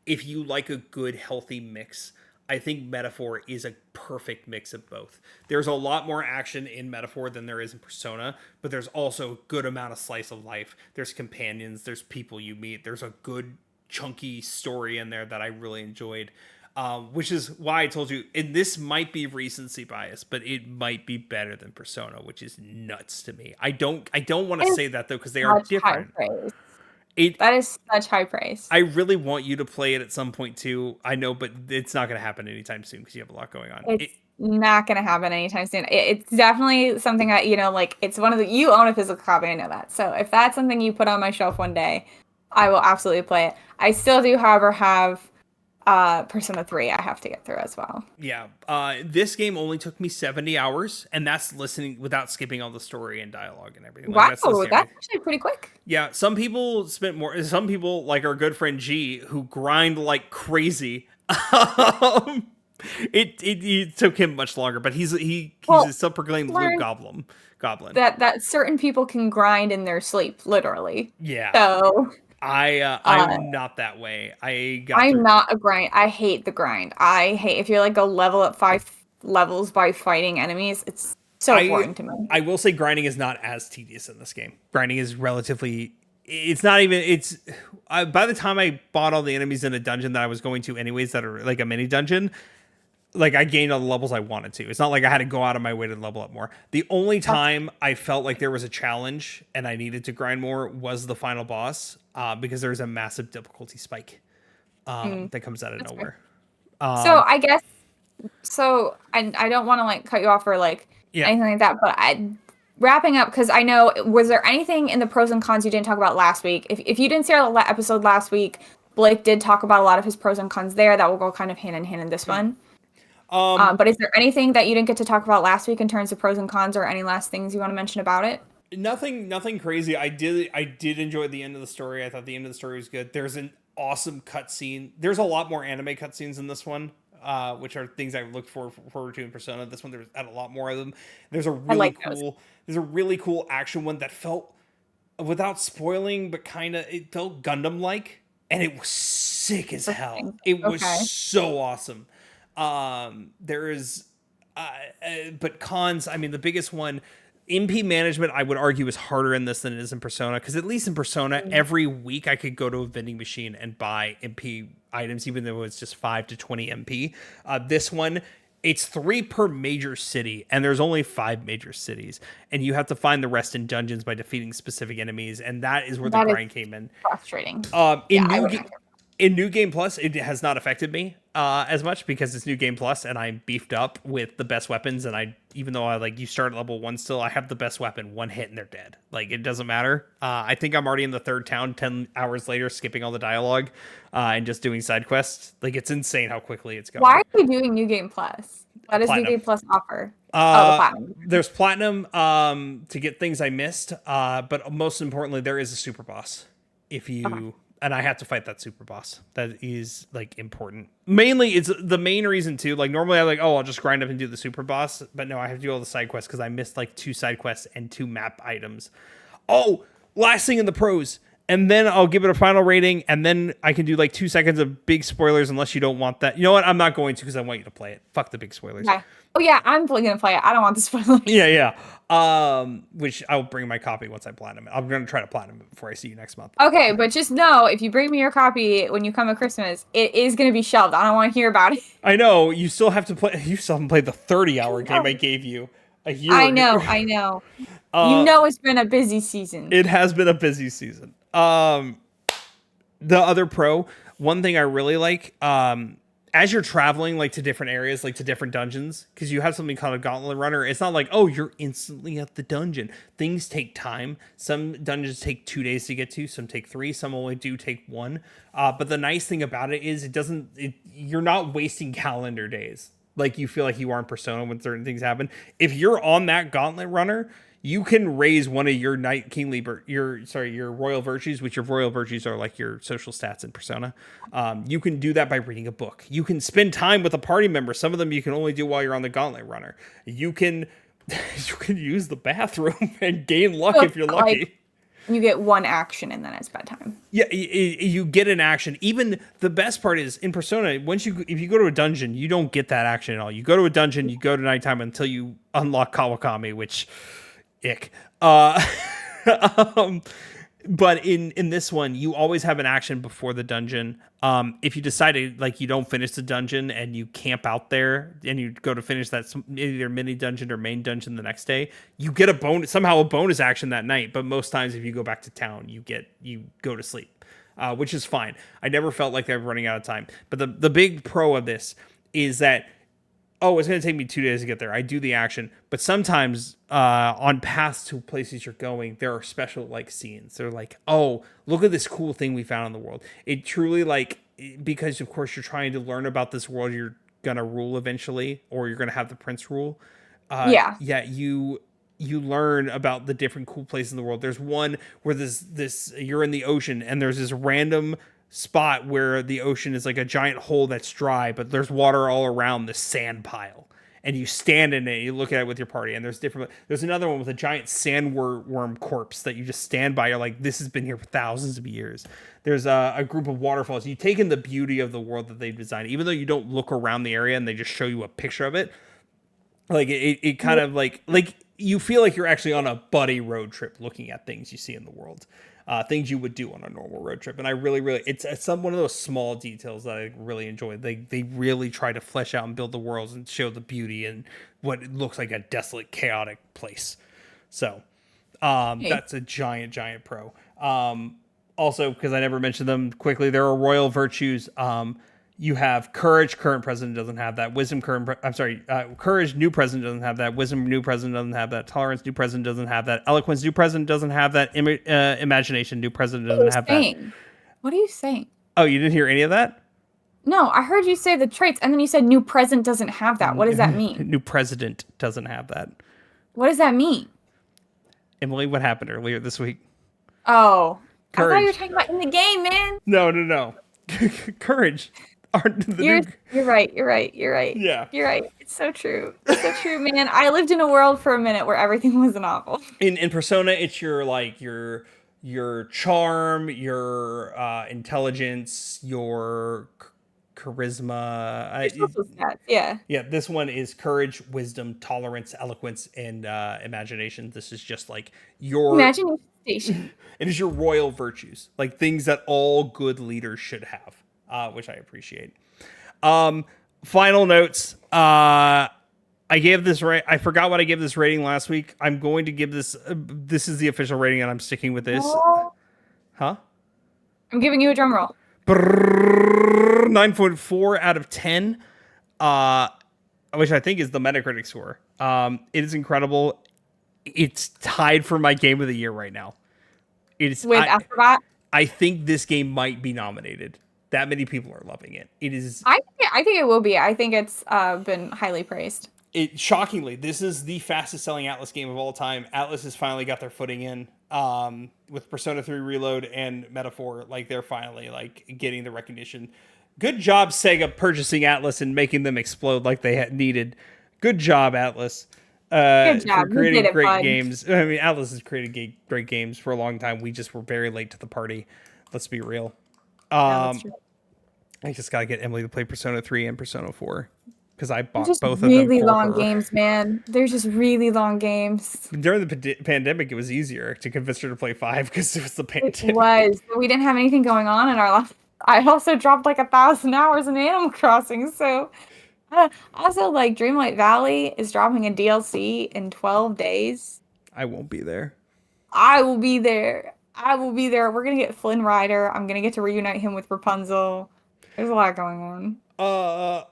S2: If you like a good, healthy mix, I think Metaphor is a perfect mix of both. There's a lot more action in Metaphor than there is in Persona, but there's also a good amount of slice of life. There's companions, there's people you meet, there's a good chunky story in there that I really enjoyed, which is why I told you, and this might be recency bias, but it might be better than Persona, which is nuts to me. I don't want to say that though, because they are different.
S1: That is such high praise.
S2: I really want you to play it at some point too. I know, but it's not going to happen anytime soon because you have a lot going on.
S1: It's not going to happen anytime soon. It's definitely something that, like it's one of the, you own a physical copy, I know that. So if that's something you put on my shelf one day, I will absolutely play it. I still do, however, have Persona 3 I have to get through as well.
S2: Yeah. This game only took me 70 hours, and that's listening without skipping all the story and dialogue and everything.
S1: Wow, that's actually pretty quick.
S2: Yeah, some people spent more. Some people, like our good friend G, who grind like crazy. It took him much longer, but he's a self-proclaimed loop goblin.
S1: That certain people can grind in their sleep, literally.
S2: Yeah.
S1: So
S2: I'm not that way.
S1: I'm not a grind. I hate the grind. I hate if you're like go level up 5 levels by fighting enemies. It's so boring to me.
S2: I will say grinding is not as tedious in this game. Grinding is relatively. It's not even. It's by the time I bought all the enemies in a dungeon that I was going to anyways, that are like a mini dungeon. Like I gained all the levels I wanted to. It's not like I had to go out of my way to level up more. The only time I felt like there was a challenge and I needed to grind more was the final boss, because there's a massive difficulty spike that comes out of nowhere.
S1: So I guess, I don't want to like cut you off or like anything like that, but wrapping up, because I know, was there anything in the pros and cons you didn't talk about last week? If you didn't see our episode last week, Blake did talk about a lot of his pros and cons there that will go kind of hand in hand in this one. But is there anything that you didn't get to talk about last week in terms of pros and cons, or any last things you want to mention about it?
S2: Nothing crazy. I did enjoy the end of the story. I thought the end of the story was good. There's an awesome cutscene. There's a lot more anime cutscenes in this one, which are things I looked forward to in Persona. This one, there's a lot more of them. There's a really cool action one that felt, without spoiling, but it felt Gundam-like, and it was sick as hell. It was so awesome. There is, but cons, I mean, the biggest one, MP management, I would argue, is harder in this than it is in Persona, because at least in Persona, every week I could go to a vending machine and buy MP items, even though it's just 5 to 20 MP. This one, it's 3 per major city, and there's only 5 major cities, and you have to find the rest in dungeons by defeating specific enemies, and that is where the grind came in.
S1: Frustrating.
S2: In New Game Plus, it has not affected me as much because it's New Game Plus and I'm beefed up with the best weapons. And even though you start at level 1 still, I have the best weapon. One hit and they're dead. Like, it doesn't matter. I think I'm already in the 3rd town 10 hours later, skipping all the dialogue and just doing side quests. Like, it's insane how quickly it's going.
S1: Why are you doing New Game Plus? What does New
S2: Platinum.
S1: Game Plus offer? The platinum.
S2: There's platinum to get things I missed, but most importantly, there is a super boss. If you
S1: Okay.
S2: and I have to fight that super boss. That is like important. Mainly, it's the main reason too. Like normally, I'll just grind up and do the super boss, but no, I have to do all the side quests because I missed like 2 side quests and 2 map items. Oh, last thing in the pros. And then I'll give it a final rating, and then I can do like 2 seconds of big spoilers unless you don't want that. You know what? I'm not going to because I want you to play it. Fuck the big spoilers.
S1: Okay. Oh yeah, I'm going to play it. I don't want the spoilers.
S2: Yeah. Which I'll bring my copy once I platinum it. I'm going to try to platinum it before I see you next month.
S1: Okay, but just know if you bring me your copy when you come at Christmas, it is going to be shelved. I don't want to hear about it.
S2: I know. You still have to play. You still haven't played the 30-hour game I gave you a year ago.
S1: I know. It's been a busy season.
S2: It has been a busy season. The other pro, one thing I really like, as you're traveling like to different areas, like to different dungeons, because you have something called a gauntlet runner. It's not like, oh, you're instantly at the dungeon. Things take time. Some dungeons take 2 days to get to, some take 3, some only do take 1. But the nice thing about it is you're not wasting calendar days like you feel like you are in Persona when certain things happen. If you're on that gauntlet runner, you can raise one of your your royal virtues, which your royal virtues are like your social stats in Persona. You can do that by reading a book. You can spend time with a party member. Some of them you can only do while you're on the gauntlet runner. You can use the bathroom and gain luck if you're lucky.
S1: Like, you get 1 action and then it's bedtime.
S2: Yeah, you get an action. Even the best part is in Persona, if you go to a dungeon, you don't get that action at all. You go to a dungeon, you go to nighttime until you unlock Kawakami, which ick. But in this one, you always have an action before the dungeon. If you decided like you don't finish the dungeon and you camp out there and you go to finish that either mini dungeon or main dungeon the next day, you get a bonus action that night. But most times, if you go back to town, you go to sleep, which is fine. I never felt like I'm running out of time. But the big pro of this is that, oh, it's going to take me 2 days to get there. I do the action. But sometimes on paths to places you're going, there are special like scenes. They're like, oh, look at this cool thing we found in the world. It truly because of course you're trying to learn about this world you're going to rule eventually, or you're going to have the prince rule. Yeah, you learn about the different cool places in the world. There's one where you're in the ocean and there's this random spot where the ocean is like a giant hole that's dry, but there's water all around the sand pile, and you stand in it, you look at it with your party, and there's another one with a giant sandworm corpse that you just stand by. You're like, this has been here for thousands of years. There's a group of waterfalls. You take in the beauty of the world that they've designed, even though you don't look around the area and they just show you a picture of it. Like it kind of like you feel like you're actually on a buddy road trip looking at things you see in the world. Things you would do on a normal road trip. And I really, it's one of those small details that I really enjoy. They really try to flesh out and build the worlds and show the beauty and what looks like a desolate, chaotic place. So that's a giant
S1: pro.
S2: Also, because I never mentioned them quickly, there are royal virtues. You have courage. Current president doesn't have that. Wisdom. Courage. New president doesn't have that. Wisdom. New president doesn't have that. Tolerance. New president doesn't have that. Eloquence. New president doesn't have that. Imagination. New president doesn't have that.
S1: What are you saying?
S2: Oh, you didn't hear any of that?
S1: No, I heard you say the traits, and then you said new president doesn't have that. What does that mean?
S2: New president doesn't have that.
S1: What does that mean?
S2: Emily, what happened earlier this week?
S1: Oh,
S2: courage.
S1: I thought you were talking about in the game, man.
S2: No. Courage.
S1: You're right.
S2: Yeah.
S1: You're right. It's so true. It's so true, man. I lived in a world for a minute where everything was awful.
S2: In Persona, it's your charm, your intelligence, your charisma.
S1: Yeah.
S2: Yeah, this one is courage, wisdom, tolerance, eloquence, and imagination. This is just like your
S1: imagination.
S2: It is your royal virtues, like things that all good leaders should have, which I appreciate. Final notes. I gave this I forgot what I gave this rating last week. I'm going to give this. This is the official rating, and I'm sticking with this.
S1: Oh.
S2: Huh?
S1: I'm giving you a drum roll.
S2: 9.4 out of 10, which I think is the Metacritic score. It is incredible. It's tied for my game of the year right now. It's
S1: With Astrobot.
S2: I think this game might be nominated. That many people are loving it. It is.
S1: I think it will be. I think it's been highly praised.
S2: Shockingly, this is the fastest selling Atlas game of all time. Atlas has finally got their footing in with Persona 3 Reload and Metaphor. Like, they're finally like getting the recognition. Good job, Sega, purchasing Atlas and making them explode like they had needed. Good job, Atlas,
S1: Good job.
S2: for
S1: You did
S2: creating
S1: it,
S2: great
S1: bud.
S2: games. I mean, Atlas has created great games for a long time. We just were very late to the party. Let's be real.
S1: Yeah, that's true.
S2: I just gotta get Emily to play Persona 3 and Persona 4 because I
S1: They're
S2: bought
S1: just
S2: both of them
S1: really
S2: for
S1: long
S2: her.
S1: games, man. They're just really long games.
S2: During the pandemic, it was easier to convince her to play 5 because it was the
S1: It
S2: pandemic.
S1: was. We didn't have anything going on in our life. I also dropped like 1,000 hours in Animal Crossing. So, also like Dreamlight Valley is dropping a DLC in 12 days.
S2: I won't be there.
S1: I will be there. I will be there. We're gonna get Flynn Rider. I'm gonna get to reunite him with Rapunzel. There's a lot going on.
S2: Uh,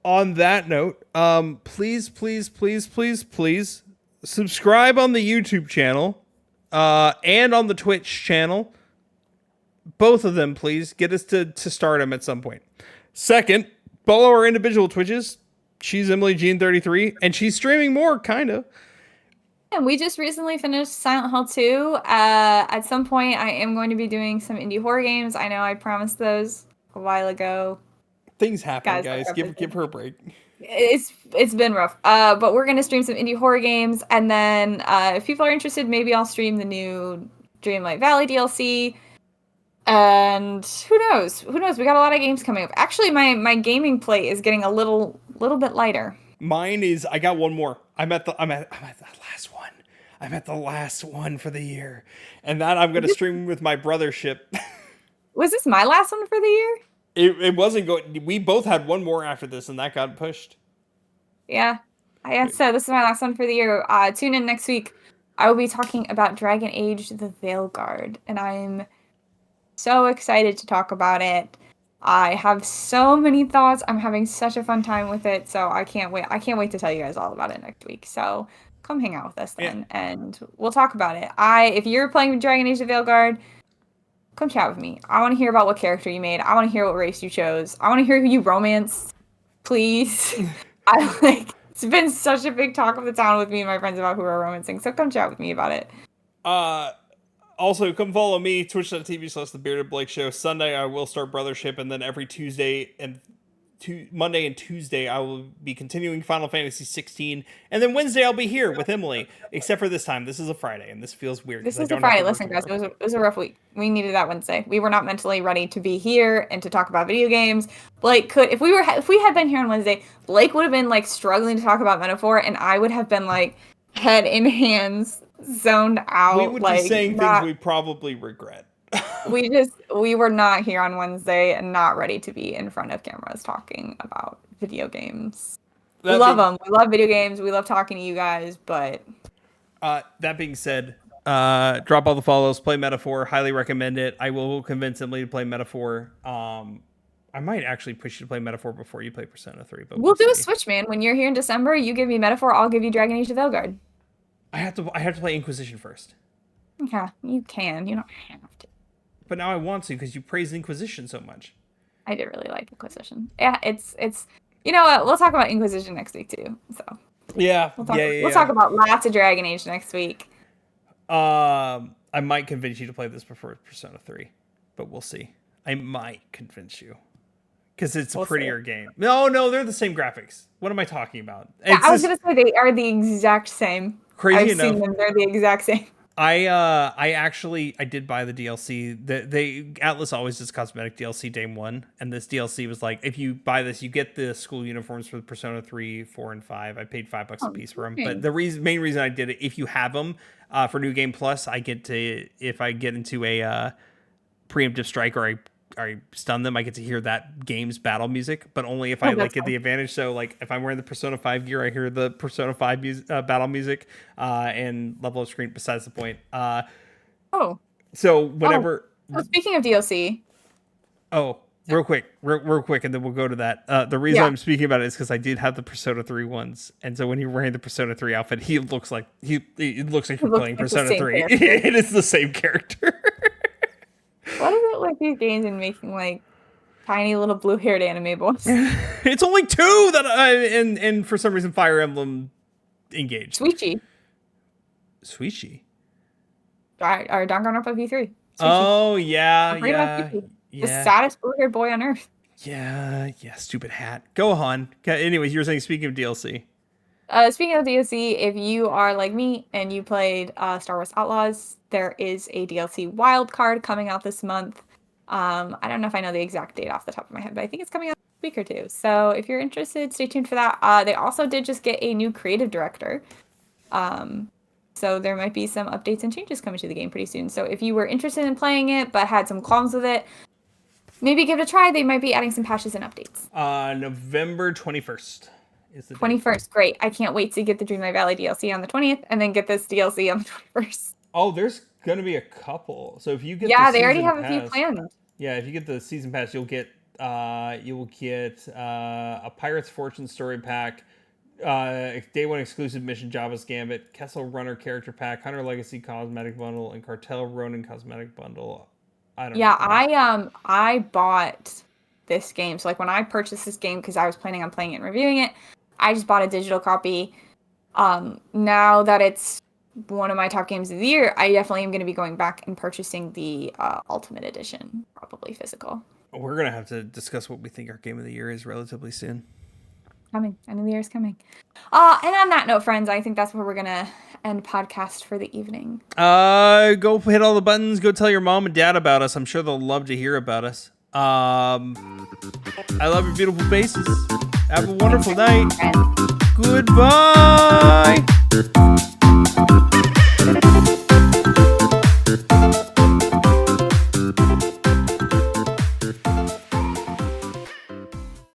S2: on that note, please subscribe on the YouTube channel, and on the Twitch channel. Both of them, please get us to stardom at some point. Second, follow our individual Twitches. She's Emily Jean 33, and she's streaming more, kind of.
S1: And we just recently finished Silent Hill 2. At some point, I am going to be doing some indie horror games. I know I promised those a while ago.
S2: Things happen, guys.
S1: Like
S2: Give her a break.
S1: It's been rough. But we're gonna stream some indie horror games, and then if people are interested, maybe I'll stream the new Dreamlight Valley DLC. And who knows? Who knows? We got a lot of games coming up. Actually, my gaming plate is getting a little bit lighter.
S2: Mine is. I got one more. I'm at the last one. I'm at the last one for the year, and that I'm gonna stream with my brothership.
S1: Was this my last one for the year?
S2: It wasn't going. We both had one more after this, and that got pushed.
S1: Yeah. So this is my last one for the year. Tune in next week. I will be talking about Dragon Age: The Veilguard, and I'm so excited to talk about it. I have so many thoughts. I'm having such a fun time with it, so I can't wait. I can't wait to tell you guys all about it next week. So come hang out with us then, and we'll talk about it. If you're playing Dragon Age: The Veilguard, come chat with me. I want to hear about what character you made. I want to hear what race you chose. I want to hear who you romanced. Please. It's been such a big talk of the town with me and my friends about who are romancing. So come chat with me about it.
S2: Also, come follow me, twitch.tv/The Bearded Blake Show. Sunday, I will start Brothership, and then every Tuesday and Monday and Tuesday, I will be continuing Final Fantasy 16, and then Wednesday, I'll be here with Emily. Except for this time, this is a Friday, and this feels weird.
S1: This is a Friday. Listen, guys, it was a rough week. We needed that Wednesday. We were not mentally ready to be here and to talk about video games. Blake if we had been here on Wednesday, Blake would have been like struggling to talk about Metaphor, and I would have been like head in hands, zoned out.
S2: We would be saying things we probably regret.
S1: We were not here on Wednesday and not ready to be in front of cameras talking about video games. We love them. We love video games. We love talking to you guys, but
S2: that being said, drop all the follows, play Metaphor, highly recommend it. I will convince Emily to play Metaphor. I might actually push you to play Metaphor before you play Persona 3, but
S1: we'll do a switch, man. When you're here in December, you give me Metaphor, I'll give you Dragon Age: The Veilguard.
S2: I have to play Inquisition first.
S1: Yeah, you can. You don't have to.
S2: But now I want to because you praised Inquisition so much.
S1: I did really like Inquisition. Yeah, it's you know what? We'll talk about Inquisition next week too. So
S2: yeah,
S1: we'll talk about lots of Dragon Age next week.
S2: I might convince you to play this before Persona 3, but we'll see. I might convince you because it's a prettier game. No, they're the same graphics. What am I talking about?
S1: Yeah, I was gonna say they are the exact same.
S2: Crazy
S1: I've
S2: enough,
S1: seen them. They're the exact same.
S2: I did buy the DLC. Atlas always does cosmetic DLC day one, and this DLC was like, if you buy this, you get the school uniforms for Persona 3, 4, and 5. I paid $5 a piece for them. But the main reason I did it, if you have them for New Game Plus, I get to, if I get into a preemptive strike or I stun them, I get to hear that game's battle music, but only if I get the advantage. So like if I'm wearing the Persona 5 gear, I hear the Persona 5 battle music and level of screen. Besides the point. So whenever.
S1: So speaking of DLC,
S2: Oh, real quick, and then we'll go to that. The reason
S1: Yeah.
S2: I'm speaking about it is because I did have the Persona 3 ones, and so when you're wearing the Persona 3 outfit, it looks like
S1: It
S2: you're
S1: looks
S2: playing
S1: like the
S2: Persona
S1: same
S2: 3.
S1: character.
S2: It is the same character.
S1: What is it with these games and making like tiny little blue-haired anime boys?
S2: It's only two that and for some reason Fire Emblem engaged.
S1: Suichi.
S2: Suichi.
S1: Or Danganronpa V3. Suichi.
S2: Oh yeah,
S1: I'm forgetting about
S2: yeah,
S1: Suichi. The
S2: yeah,
S1: saddest blue-haired boy on earth.
S2: yeah. Stupid hat. Go on. Anyways, you were saying speaking of DLC.
S1: Speaking of DLC, if you are like me and you played Star Wars Outlaws, there is a DLC wildcard coming out this month. I don't know if I know the exact date off the top of my head, but I think it's coming out in a week or two. So if you're interested, stay tuned for that. They also did just get a new creative director. So there might be some updates and changes coming to the game pretty soon. So if you were interested in playing it but had some qualms with it, maybe give it a try. They might be adding some patches and updates.
S2: November 21st is the
S1: 21st, great. I can't wait to get the Dreamlight Valley DLC on the 20th and then get this DLC on the 21st.
S2: Oh, there's gonna be a couple. So if you get
S1: they already have a few planned.
S2: Yeah, if you get the season pass, you'll get a Pirate's Fortune story pack, day one exclusive mission Java's Gambit, Kessel Runner character pack, Hunter Legacy cosmetic bundle, and Cartel Ronin cosmetic bundle. I don't know.
S1: I bought this game. So like when I purchased this game because I was planning on playing it and reviewing it, I just bought a digital copy. Now that it's one of my top games of the year, I definitely am going to be going back and purchasing the Ultimate Edition, probably physical.
S2: We're gonna have to discuss what we think our game of the year is relatively soon.
S1: Coming. End of the year is coming. And on that note, friends, I think that's where we're gonna end podcast for the evening.
S2: Go hit all the buttons. Go tell your mom and dad about us. I'm sure they'll love to hear about us. I love your beautiful faces. Have a wonderful night. Goodbye.